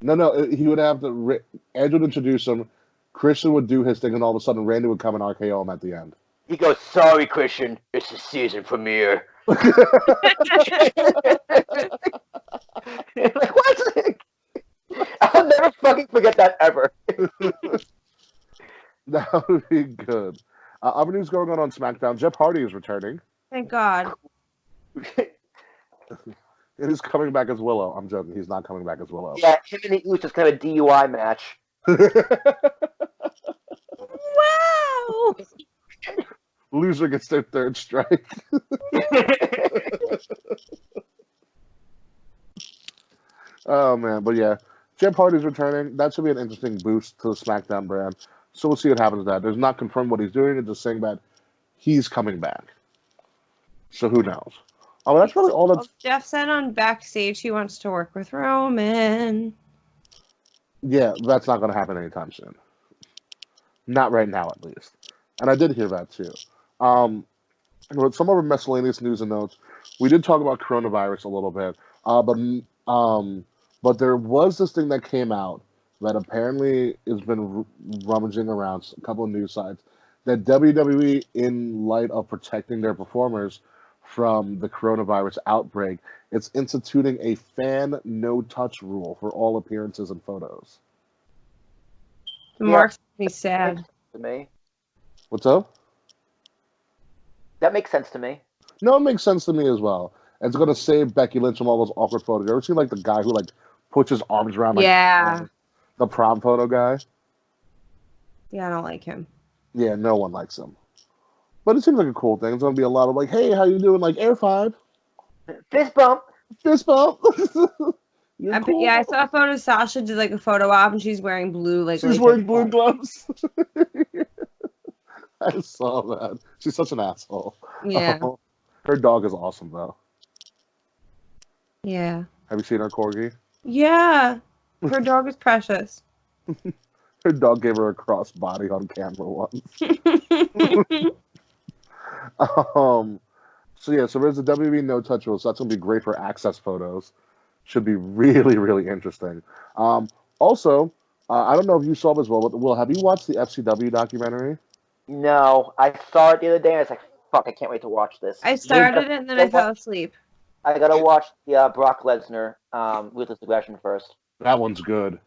C: No, he would have to. Edge would introduce him. Christian would do his thing, and all of a sudden, Randy would come and RKO him at the end.
B: He goes, "Sorry, Christian, it's the season premiere." Like, what? I'll never fucking forget that ever.
C: That would be good. Other news going on SmackDown. Jeff Hardy is returning.
A: Thank God.
C: It is coming back as Willow. I'm joking. He's not coming back as Willow.
B: Yeah, him and the Usos kind of a DUI match.
A: Wow!
C: Loser gets their third strike. Oh, man. But yeah, Jeff Hardy's returning. That should be an interesting boost to the SmackDown brand. So we'll see what happens with that. There's not confirmed what he's doing. It's just saying that he's coming back. So who knows? Oh, that's really all that's...
A: Jeff said on backstage he wants to work with Roman.
C: Yeah, that's not going to happen anytime soon. Not right now, at least. And I did hear that, too. With some of our miscellaneous news and notes, we did talk about coronavirus a little bit. But there was this thing that came out that apparently has been rummaging around a couple of news sites, that WWE, in light of protecting their performers from the coronavirus outbreak, it's instituting a fan no-touch rule for all appearances and photos.
A: The marks make me sad.
B: To me,
C: What's up?
B: that makes sense to me.
C: No, it makes sense to me as well. It's going to save Becky Lynch from all those awkward photos. You ever seen, like, the guy who, like, puts his arms around, like,
A: Yeah.
C: the prom photo guy?
A: Yeah, I don't like him.
C: Yeah, no one likes him. But it seems like a cool thing. It's going to be a lot of, like, hey, how you doing? Like, air five.
B: Fist bump.
C: Fist bump. You're cool.
A: Yeah, I saw a photo. Sasha did like a photo op, and she's wearing blue. Like
C: She's wearing blue gloves. I saw that. She's such an asshole.
A: Yeah.
C: Her dog is awesome, though.
A: Yeah.
C: Have you seen her corgi?
A: Yeah. Her dog is precious.
C: Her dog gave her a crossbody on camera once. So there's the WWE no touch rule, so that's gonna be great for access photos. Should be really, really interesting. Also, I don't know if you saw this, but Will, have you watched the FCW documentary?
B: No, I saw it the other day, and I was like, "Fuck, I can't wait to watch this."
A: I started it, and then I fell asleep.
B: I gotta watch the Brock Lesnar Ruthless Aggression first.
C: That one's good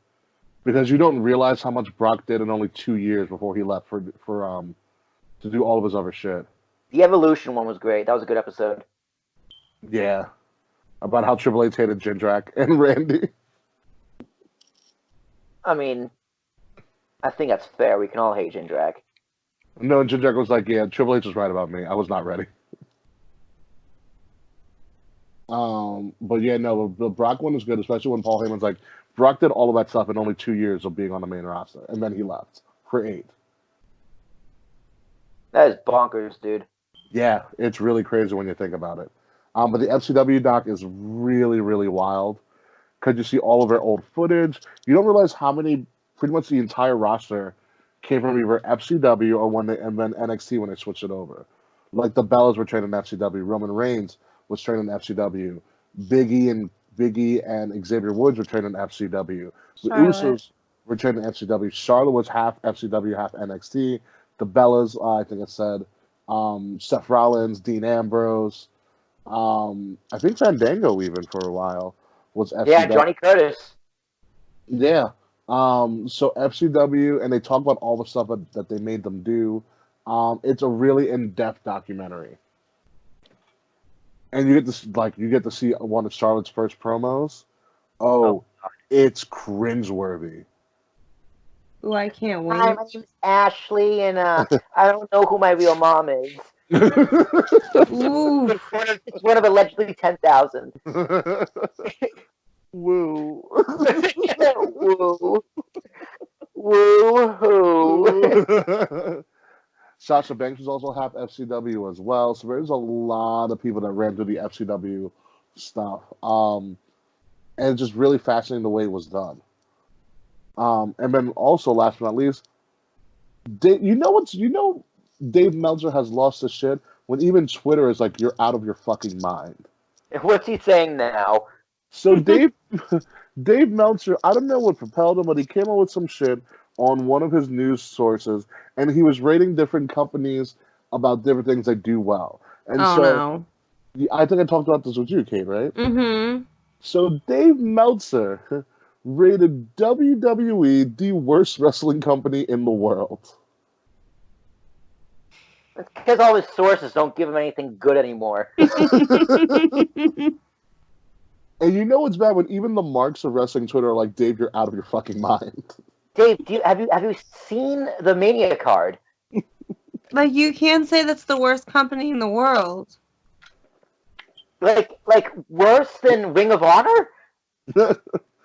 C: because you don't realize how much Brock did in only 2 years before he left for to do all of his other shit.
B: The Evolution one was great. That was a good episode.
C: Yeah, about how Triple H hated Jindrak and Randy.
B: I mean, I think that's fair. We can all hate Jindrak.
C: No, and Jim was like, yeah, Triple H was right about me. I was not ready. But yeah, no, the Brock one is good, especially when Paul Heyman's like, Brock did all of that stuff in only 2 years of being on the main roster, and then he left for 8.
B: That is bonkers, dude.
C: Yeah, it's really crazy when you think about it. But the FCW doc is really, really wild because you see all of their old footage. You don't realize how many, pretty much the entire roster came from either FCW or and then NXT when they switched it over. Like the Bellas were trained in FCW, Roman Reigns was trained in FCW, Biggie and Xavier Woods were trained in FCW. The Usos were trained in FCW. Charlotte was half FCW, half NXT. The Bellas, I think it said, Seth Rollins, Dean Ambrose, I think Fandango even for a while was FCW.
B: Yeah, Johnny Curtis.
C: Yeah. So FCW, and they talk about all the stuff that they made them do. It's a really in-depth documentary, and you get to see one of Charlotte's first promos. Oh, it's cringeworthy.
A: Ooh, I can't wait.
B: Hi, my name's Ashley, and I don't know who my real mom is.
A: Ooh.
B: It's one of allegedly 10,000.
C: Woo.
B: Woo. Woo-hoo.
C: Sasha Banks was also half FCW as well, so there's a lot of people that ran through the FCW stuff. And it's just really fascinating the way it was done. And then also, last but not least, Dave Meltzer has lost his shit when even Twitter is like, you're out of your fucking mind.
B: What's he saying now?
C: So Dave Meltzer, I don't know what propelled him, but he came up with some shit on one of his news sources, and he was rating different companies about different things they do well. And
A: no.
C: I think I talked about this with you, Kate, right?
A: Mm-hmm.
C: So Dave Meltzer rated WWE the worst wrestling company in the world.
B: It's because all his sources don't give him anything good anymore.
C: And you know what's bad when even the marks of wrestling Twitter are like, Dave, you're out of your fucking mind.
B: Dave, have you seen the Mania card?
A: Like, you can't say that's the worst company in the world.
B: Like worse than Ring of Honor?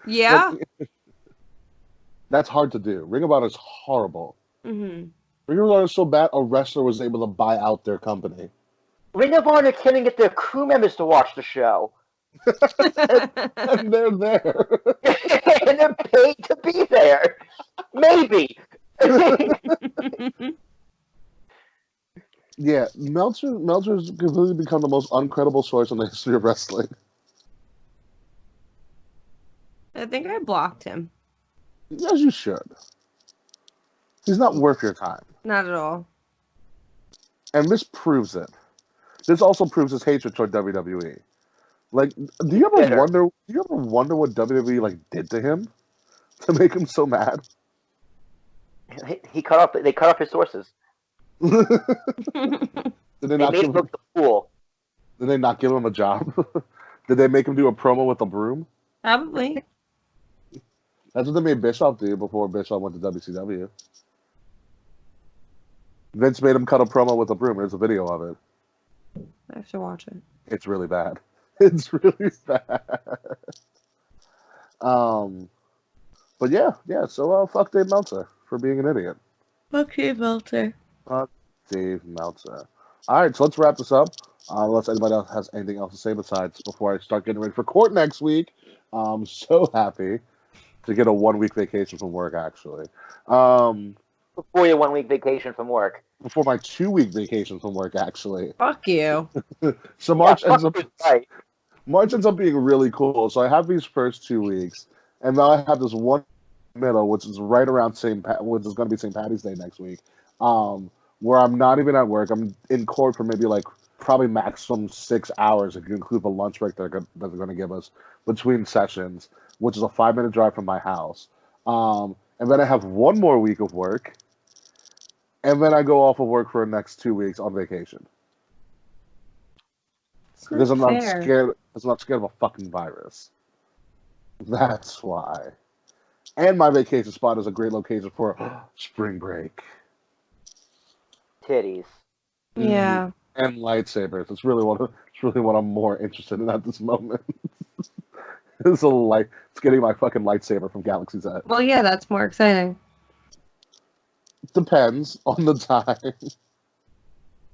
A: Yeah.
C: That's hard to do. Ring of Honor is horrible.
A: Mm-hmm.
C: Ring of Honor is so bad, a wrestler was able to buy out their company.
B: Ring of Honor can't even get their crew members to watch the show.
C: and they're there.
B: And they're paid to be there. Maybe.
C: Yeah, Meltzer's completely become the most uncredible source in the history of wrestling.
A: I think I blocked him.
C: Yes, you should. He's not worth your time.
A: Not at all.
C: And this proves it. This also proves his hatred toward WWE. Like, do you ever wonder what WWE like did to him to make him so mad?
B: They cut off his sources.
C: Did they not
B: made him look the fool.
C: Did they not give him a job? Did they make him do a promo with a broom?
A: Probably.
C: That's what they made Bischoff do before Bischoff went to WCW. Vince made him cut a promo with a broom. There's a video of it.
A: I have to watch it.
C: It's really bad. It's really bad. But yeah. So fuck Dave Meltzer for being an idiot.
A: Fuck Dave Meltzer.
C: Fuck Dave Meltzer. All right, so let's wrap this up. Unless anybody else has anything else to say besides before I start getting ready for court next week. I'm so happy to get a 1-week vacation from work, actually.
B: Before your 1-week vacation from work.
C: Before my 2-week vacation from work, actually.
A: Fuck you.
C: So March ends up being really cool. So I have these first 2 weeks, and now I have this one middle, which is right around which is going to be St. Patty's Day next week, where I'm not even at work. I'm in court for maybe probably maximum 6 hours if you include the lunch break that they're going to give us between sessions, which is a 5-minute drive from my house. And then I have 1 more week of work, and then I go off of work for the next 2 weeks on vacation. Because I'm not scared. I'm not scared of a fucking virus. That's why. And my vacation spot is a great location for spring break.
B: titties.
A: Yeah.
C: And lightsabers. It's really what I'm more interested in at this moment. It's getting my fucking lightsaber from Galaxy's Edge.
A: Well, yeah, that's more exciting.
C: Depends on the time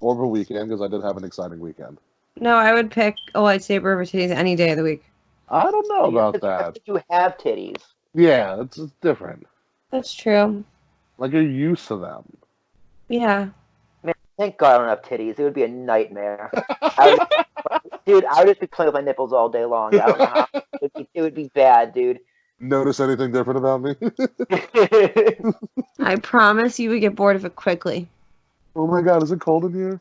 C: or the weekend, because I did have an exciting weekend.
A: No, I would pick a lightsaber over titties any day of the week.
C: I don't know about that.
B: You have titties.
C: Yeah, it's different.
A: That's true.
C: Like, you're used to them.
A: Yeah.
B: Man, thank God I don't have titties. It would be a nightmare. Dude, I would just be playing with my nipples all day long. I don't know how. It would be bad, dude.
C: Notice anything different about me?
A: I promise you would get bored of it quickly.
C: Oh my God, is it cold in here?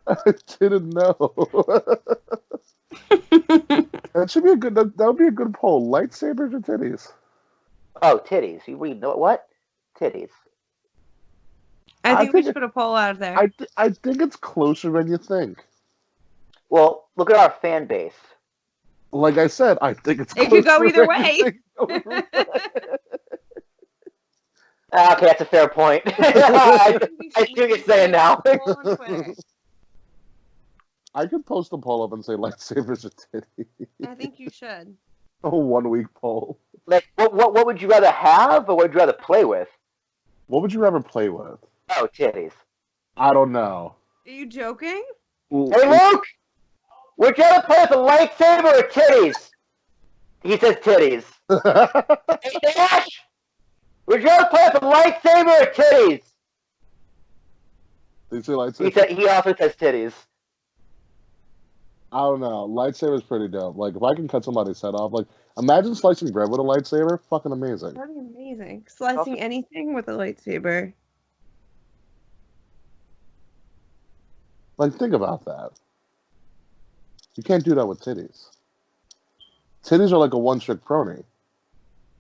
C: I didn't know. That should be that would be a good poll. Lightsabers or titties?
B: Oh, titties. You read what? Titties.
A: I think we should put a poll out there.
C: I think it's closer than you think.
B: Well, look at our fan base.
C: Like I said, I think it's
A: It
C: closer
A: could go either
C: than
A: way.
C: you think.
B: Okay, that's a fair point. I see what you're saying now.
C: I could post a poll up and say lightsabers or titties.
A: I think you should.
C: A 1 week poll.
B: Like, what would you rather have, or what would you rather play with?
C: What would you rather play with?
B: Oh, titties.
C: I don't know.
A: Are you joking?
B: Hey, Luke! Would you rather play with a lightsaber or titties? He says titties. Hey, Dash! Would you rather play with a lightsaber or titties?
C: Did you say lightsaber?
B: He also says titties.
C: I don't know. Lightsaber's pretty dope. Like, if I can cut somebody's head off, like, imagine slicing bread with a lightsaber. Fucking amazing.
A: That'd be amazing. Slicing anything with a lightsaber.
C: Like, think about that. You can't do that with titties. Titties are like a one-trick pony.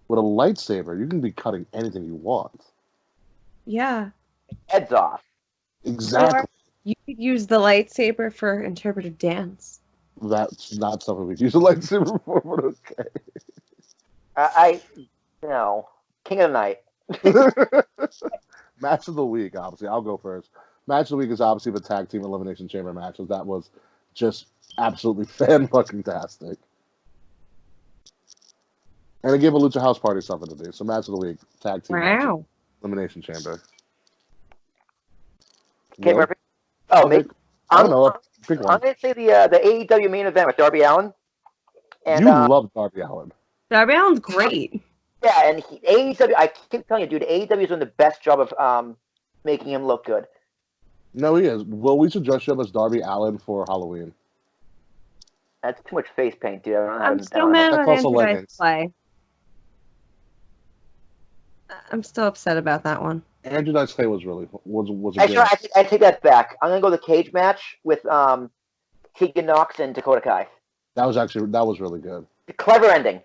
C: With a lightsaber, you can be cutting anything you want.
A: Yeah.
B: Heads off.
C: Exactly.
A: Or you could use the lightsaber for interpretive dance.
C: That's not something we've used a lightsaber for, but okay.
B: No. King of the Night.
C: Match of the week, obviously. I'll go first. Match of the week is obviously the tag team elimination chamber matches. That was just absolutely fan-fucking-tastic. And it gave a Lucha House Party something to do. So match of the week, tag team match, elimination chamber.
B: Okay, Murphy. Oh, maybe.
C: I don't know. Pick one.
B: I'm going to say the AEW main event with Darby Allin. And,
C: you love Darby Allin.
A: Darby Allin's great.
B: Yeah, and AEW, I keep telling you, dude, AEW is doing the best job of making him look good.
C: No, he is. Well, we should dress you up as Darby Allin for Halloween.
B: That's too much face paint, dude.
A: I'm still mad
C: That's
A: about
C: also
A: Andrew Dice
C: leggings.
A: Clay. I'm still upset about that one.
C: Andrew Dice Clay was a
B: Actually,
C: good.
B: I take that back. I'm gonna go the cage match with Tegan Knox and Dakota Kai.
C: That was really good.
B: Clever ending.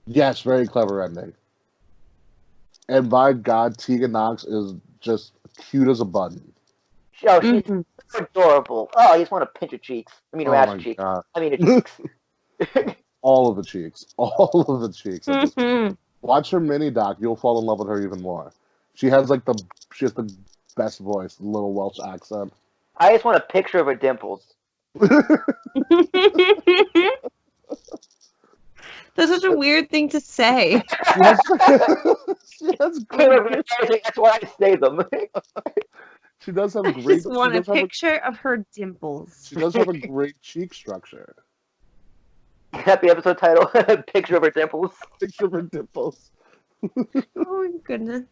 C: Yes, very clever ending. And by God, Tegan Knox is just cute as a button.
B: Oh, she's adorable. Oh, I just want to pinch her cheeks. I mean, her ass cheeks.
C: God.
B: I mean, her cheeks.
C: All of the cheeks. All of the cheeks. Watch her mini doc. You'll fall in love with her even more. She has the best voice, the little Welsh accent.
B: I just want a picture of her dimples.
A: That's such a weird thing to say.
C: That's great.
B: That's why I say them.
C: She does have
A: I
C: great.
A: just want a picture of her dimples.
C: She does have a great cheek structure.
B: Happy episode title: Picture of her dimples.
C: Picture of her dimples.
A: Oh my goodness.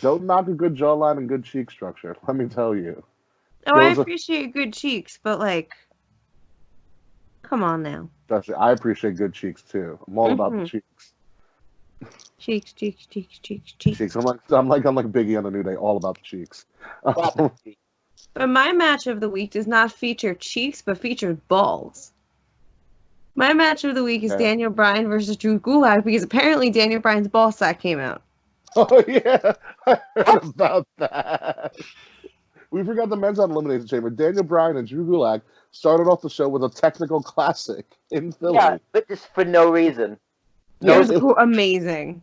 C: Don't knock a good jawline and good cheek structure. Let me tell you.
A: Oh, I appreciate good cheeks, but come on now.
C: Trust me, I appreciate good cheeks too. I'm all about the cheeks.
A: Cheeks.
C: Cheeks. I'm like Biggie on the New Day, all about the cheeks.
A: But my match of the week does not feature cheeks, but features balls. My match of the week is Daniel Bryan versus Drew Gulak because apparently Daniel Bryan's ball sack came out.
C: Oh yeah, I heard about that. We forgot the men's on Elimination Chamber. Daniel Bryan and Drew Gulak started off the show with a technical classic in Philly.
B: Yeah, but just for no reason.
A: It was amazing.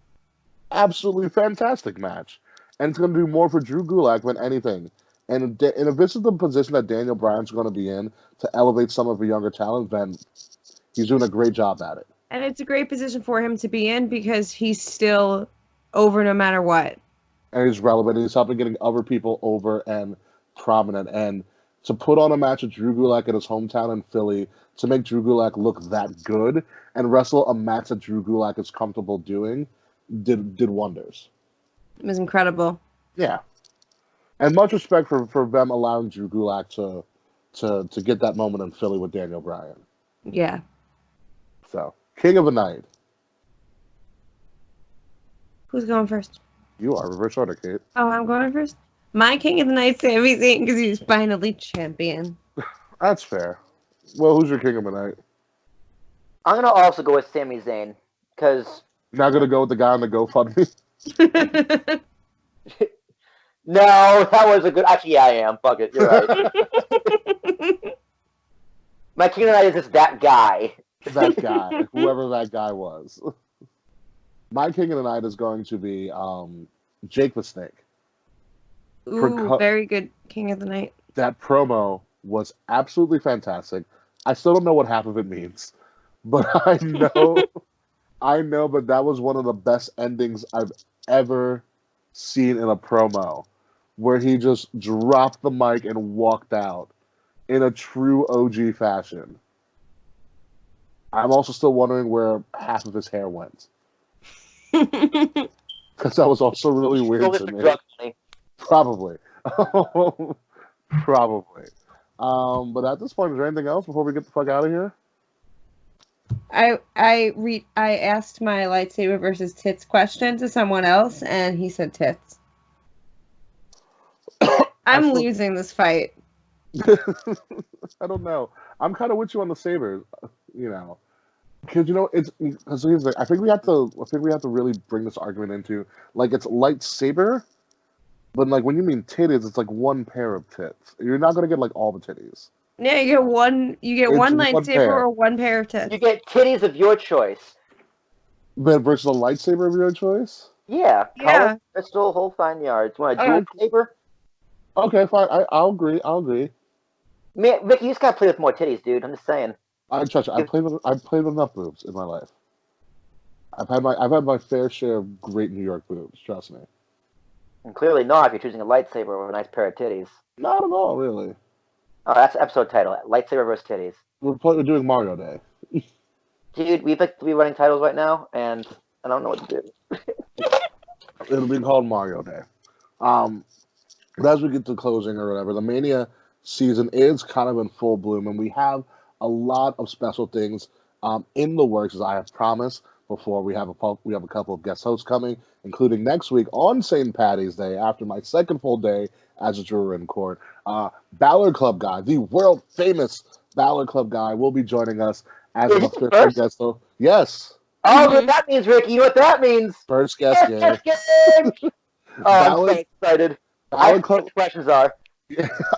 C: absolutely fantastic match. And it's going to do more for Drew Gulak than anything. And if this is the position that Daniel Bryan's going to be in to elevate some of the younger talent, then he's doing a great job at it.
A: And it's a great position for him to be in because he's still over no matter what.
C: And he's relevant. He's helping getting other people over and prominent. And to put on a match with Drew Gulak in his hometown in Philly, to make Drew Gulak look that good and wrestle a match that Drew Gulak is comfortable doing, did wonders.
A: It was incredible.
C: Yeah. And much respect for them allowing Drew Gulak to get that moment in Philly with Daniel Bryan.
A: Yeah.
C: So, King of the Night.
A: Who's going first?
C: You are reverse order, Kate.
A: Oh, I'm going first? My King of the Night, Sami Zayn, because he's finally champion.
C: That's fair. Well, who's your King of the Night?
B: I'm going to also go with Sami Zayn, because...
C: You're not going to go with the guy on the GoFundMe?
B: No, that was a good... Actually, yeah, I am. Fuck it. You're right. My King of the Night is just that guy.
C: That guy. Whoever that guy was. My King of the Night is going to be Jake the Snake.
A: Ooh, very good King of the Night.
C: That promo was absolutely fantastic. I still don't know what half of it means, but I know, but that was one of the best endings I've ever seen in a promo, where he just dropped the mic and walked out in a true OG fashion. I'm also still wondering where half of his hair went. Because that was also really weird to me. Probably. Probably. But at this point, is there anything else before we get the fuck out of here?
A: I asked my lightsaber versus tits question to someone else, and he said tits. I'm losing this fight.
C: I don't know. I'm kind of with you on the saber, you know, because I think we have to really bring this argument into, like, it's lightsaber, but like when you mean titties, it's like one pair of tits. You're not gonna get like all the titties.
A: Yeah, you get one lightsaber or one pair of tits.
B: You get titties of your choice.
C: But versus a lightsaber of your choice?
B: Yeah.
A: Yeah.
B: Crystal, whole fine yards. Want a dual saber?
C: Okay, fine. I'll agree.
B: Man, Vicky, you just gotta play with more titties, dude. I'm just saying.
C: I've played with enough boobs in my life. I've had my fair share of great New York boobs. Trust me.
B: And clearly not if you're choosing a lightsaber with a nice pair of titties.
C: Not at all, really.
B: Oh, that's the episode title. Lightsaber versus titties.
C: We're doing Mario Day.
B: Dude, we picked 3 running titles right now, and I don't know what to do.
C: It'll be called Mario Day. But as we get to closing or whatever, the Mania season is kind of in full bloom, and we have a lot of special things in the works, as I have promised before. We have a couple of guest hosts coming, including next week on St. Patty's Day, after my second full day as a juror in court. Balor Club guy, the world famous Balor Club guy, will be joining us as an official guest host. Yes.
B: Oh, what that means, Ricky? You know what that means?
C: First guest, yeah.
B: Oh, I'm so excited.
C: Balor Club
B: expressions are.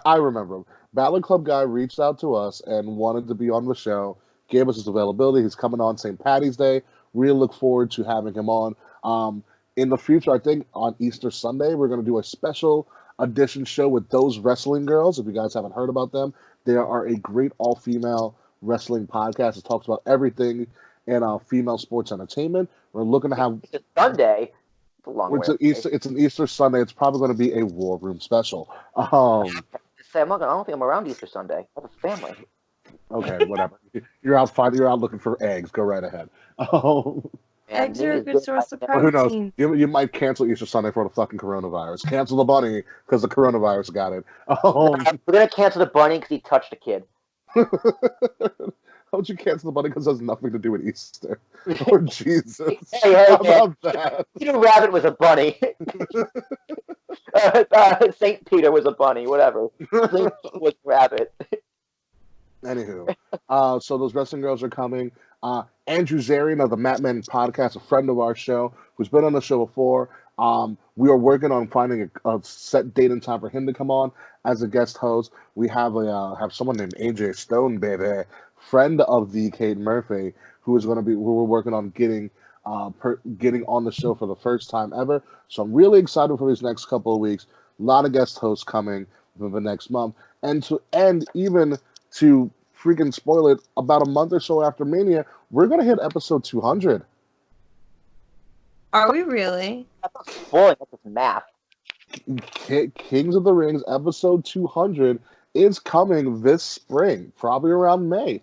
C: I remember him. Balor Club guy reached out to us and wanted to be on the show, gave us his availability. He's coming on St. Patty's Day. Really look forward to having him on. In the future, I think on Easter Sunday, we're going to do a special edition show with Those Wrestling Girls. If you guys haven't heard about them, they are a great all-female wrestling podcast that talks about everything in female sports entertainment. We're looking to have...
B: It's Sunday. It's a long way.
C: It's an Easter Sunday. It's probably going to be a War Room special.
B: I don't think I'm around Easter Sunday. I have a family.
C: Okay, whatever. You're out looking for eggs. Go right ahead.
A: Eggs are a good source of
C: Who
A: protein.
C: knows? You might cancel Easter Sunday for the fucking coronavirus. Cancel the bunny because the coronavirus got it.
B: We're gonna cancel the bunny because he touched a kid.
C: How would you cancel the bunny because it has nothing to do with Easter? Oh, Jesus.
B: Hey,
C: How about that?
B: Peter Rabbit was a bunny. Saint Peter was a bunny, whatever. Link was Rabbit.
C: Anywho, so those wrestling girls are coming. Andrew Zarian of the Matt Men podcast, a friend of our show, who's been on the show before. We are working on finding a set date and time for him to come on as a guest host. We have someone named AJ Stone, baby, friend of the Kate Murphy, who we're working on getting getting on the show for the first time ever. So I'm really excited for these next couple of weeks. A lot of guest hosts coming for the next month. And even to freaking spoil it, about a month or so after Mania, we're going to hit episode 200.
A: Are we really?
B: That's spoiling. That's just math.
C: Kings of the Rings episode 200 is coming this spring, probably around May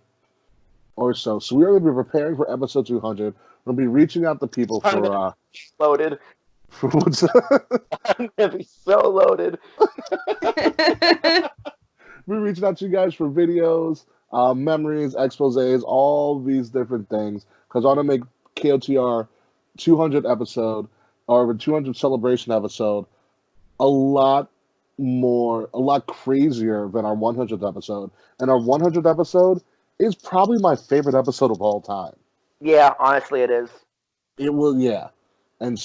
C: or so. So we're going to be preparing for episode 200. We're going to be reaching out to people for
B: loaded.
C: For what's
B: I'm going to be so loaded.
C: We're reaching out to you guys for videos, memories, exposés, all these different things. Because I want to make KOTR 200 episode, or the 200 celebration episode, a lot crazier than our 100th episode. And our 100th episode is probably my favorite episode of all time.
B: Yeah, honestly, it is.
C: It will, yeah. And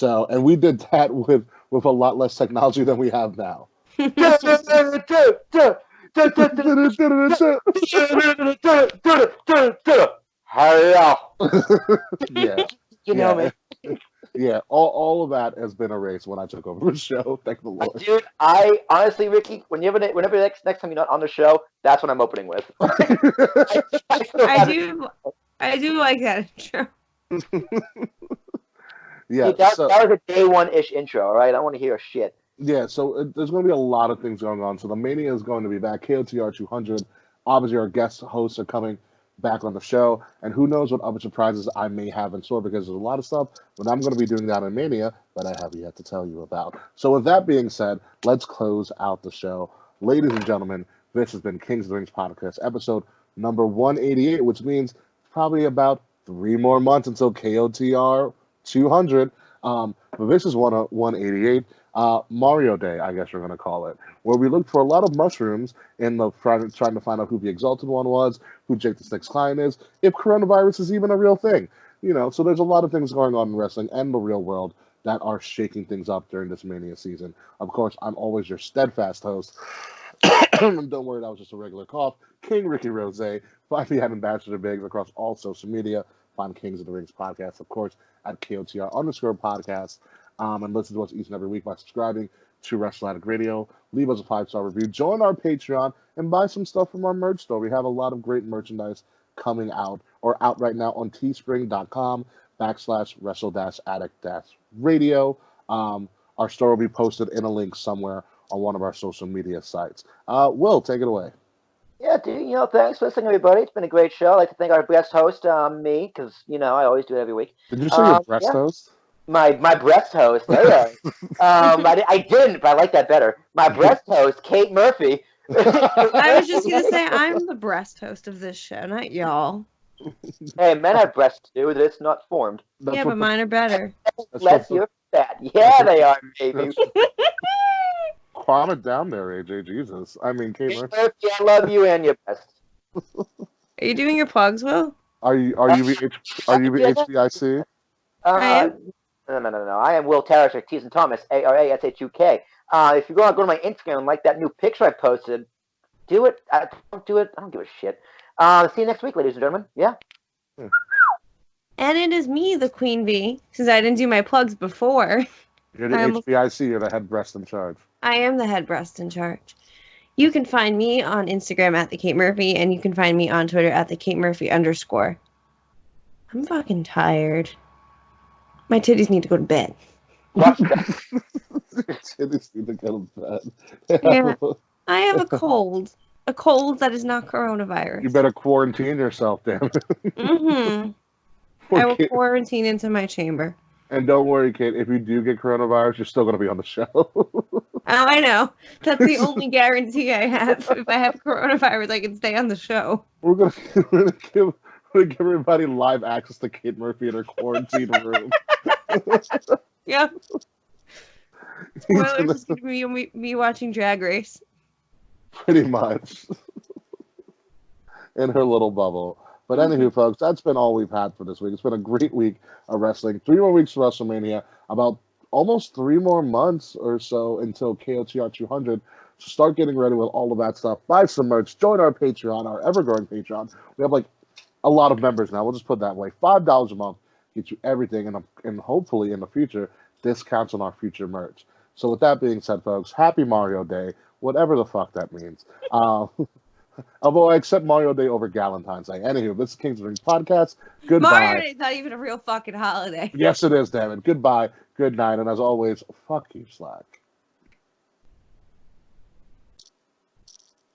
C: we did that with a lot less technology than we have now.
B: Yeah. You know me.
C: Yeah, all of that has been erased when I took over the show. Thank the Lord.
B: Dude, I honestly, Ricky, whenever next time you're not on the show, that's what I'm opening with.
A: I do like that intro.
C: Yeah,
B: dude, that was a day one-ish intro, all right? I want to hear shit.
C: Yeah, so there's going to be a lot of things going on. So the Mania is going to be back. KOTR 200. Obviously, our guest hosts are coming back on the show. And who knows what other surprises I may have in store, because there's a lot of stuff that I'm going to be doing down in Mania that I have yet to tell you about. So with that being said, let's close out the show. Ladies and gentlemen, this has been Kings of the Rings Podcast, episode number 188, which means probably about 3 more months until KOTR 200. But this is 188. Mario Day, I guess we're going to call it, where we looked for a lot of mushrooms in the trying to find out who the Exalted One was, who Jake the Snake's client is, if coronavirus is even a real thing. So there's a lot of things going on in wrestling and the real world that are shaking things up during this Mania season. Of course, I'm always your steadfast host. Don't worry, that was just a regular cough. King Ricky Rose. Find me at Ambassador Biggs across all social media. Find Kings of the Rings Podcast, of course, at KOTR_podcast. And listen to us each and every week by subscribing to Wrestle Addict Radio. Leave us a 5-star review. Join our Patreon and buy some stuff from our merch store. We have a lot of great merchandise coming out right now on teespring.com/wrestle-addict-radio. Our store will be posted in a link somewhere on one of our social media sites. Will, take it away.
B: Yeah, dude, thanks for listening, everybody. It's been a great show. I'd like to thank our guest host, me, because, I always do it every week.
C: Did you say your breast host?
B: My breast host, hey. I didn't, but I like that better. My breast host, Kate Murphy.
A: I was just going to say, I'm the breast host of this show, not y'all.
B: Hey, men have breasts too, but it's not formed.
A: Yeah, but mine are better.
B: Unless you're fat. Yeah, they are, baby.
C: Calm it down there, AJ. Jesus. I mean, Kate Murphy.
B: I love you and your breast.
A: Are you doing your plugs, Will?
C: Are you the HBIC?
A: I am.
B: No. I am Will Tarashuk, T and Thomas, ARASHUK. If you go to my Instagram and like that new picture I posted, do it. Don't do it. I don't give a shit. See you next week, ladies and gentlemen. Yeah.
A: And it is me, the Queen Bee, since I didn't do my plugs before.
C: You're the HBIC, you're the head breast in charge.
A: I am the head breast in charge. You can find me on Instagram at the Kate Murphy, and you can find me on Twitter at the Kate Murphy _. I'm fucking tired. My titties need to go to bed.
C: Titties need to go to bed.
A: Yeah, I have a cold. A cold that is not coronavirus.
C: You better quarantine yourself, damn it.
A: Mm-hmm. I will quarantine into my chamber.
C: And don't worry, Kate, if you do get coronavirus, you're still going to be on the show.
A: Oh, I know. That's the only guarantee I have. If I have coronavirus, I can stay on the show.
C: We're gonna give everybody live access to Kate Murphy in her quarantine room.
A: Yep. Spoilers, it's going to be me watching Drag Race.
C: Pretty much. In her little bubble. But anywho, folks, that's been all we've had for this week. It's been a great week of wrestling. 3 more weeks to WrestleMania. About almost 3 more months or so until KOTR 200. So start getting ready with all of that stuff. Buy some merch. Join our Patreon, our ever-growing Patreon. We have, a lot of members now. We'll just put it that way. $5 a month get you everything, and hopefully in the future, discounts on our future merch. So with that being said, folks, happy Mario Day, whatever the fuck that means. Although I accept Mario Day over Galentine's Day. Anywho, this is Kings of Rings Podcast. Goodbye.
A: Mario Day's not even a real fucking holiday.
C: Yes, it is, damn it. Goodbye, good night, and as always, fuck you, Slack.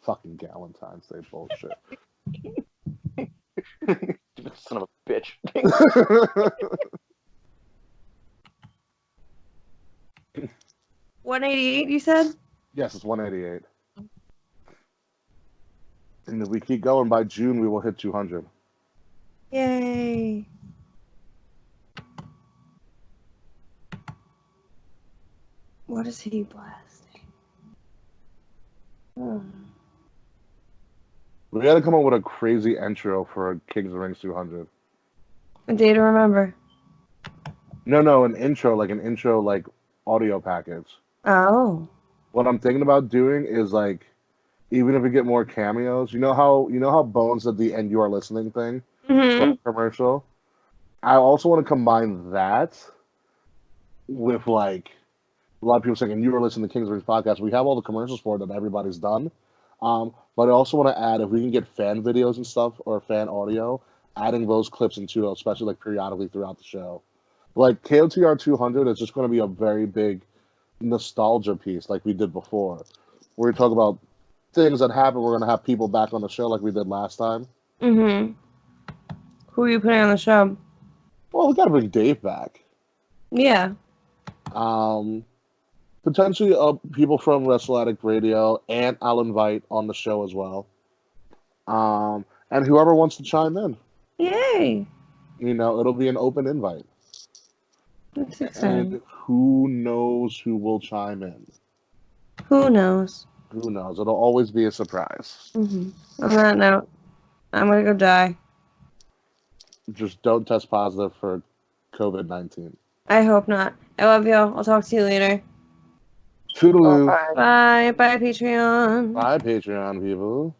C: Fucking Galentine's Day bullshit.
B: Son of a bitch.
A: 188, you said?
C: Yes, it's 188. And if we keep going, by June, we will hit 200.
A: Yay. What is he blasting?
C: We gotta come up with a crazy intro for a Kings of the Rings 200.
A: A day to remember.
C: No, an intro like audio package.
A: Oh.
C: What I'm thinking about doing is like, even if we get more cameos, you know how Bones at the end you are listening thing
A: Mm-hmm.
C: commercial. I also want to combine that with like a lot of people saying, and you are listening to Kings of Rings podcast. We have all the commercials for it that everybody's done. But I also want to add, if we can get fan videos and stuff or fan audio, adding those clips into it, especially like periodically throughout the show. Like KOTR 200 is just going to be a very big nostalgia piece, like we did before. Where we talk about things that happened. We're going to have people back on the show like we did last time.
A: Mm-hmm. Who are you putting on the show?
C: Well, we got to bring Dave back.
A: Yeah.
C: Potentially people from Wrestle Addict Radio, and I'll invite on the show as well. And whoever wants to chime in.
A: Yay.
C: It'll be an open invite.
A: That's exciting.
C: And who knows who will chime in?
A: Who knows?
C: Who knows? It'll always be a surprise.
A: Mm-hmm. On that note, I'm going to go die.
C: Just don't test positive for COVID-19.
A: I hope not. I love y'all. I'll talk to you later.
C: Toodaloo.
A: Bye. Bye, Patreon.
C: Bye, Patreon people.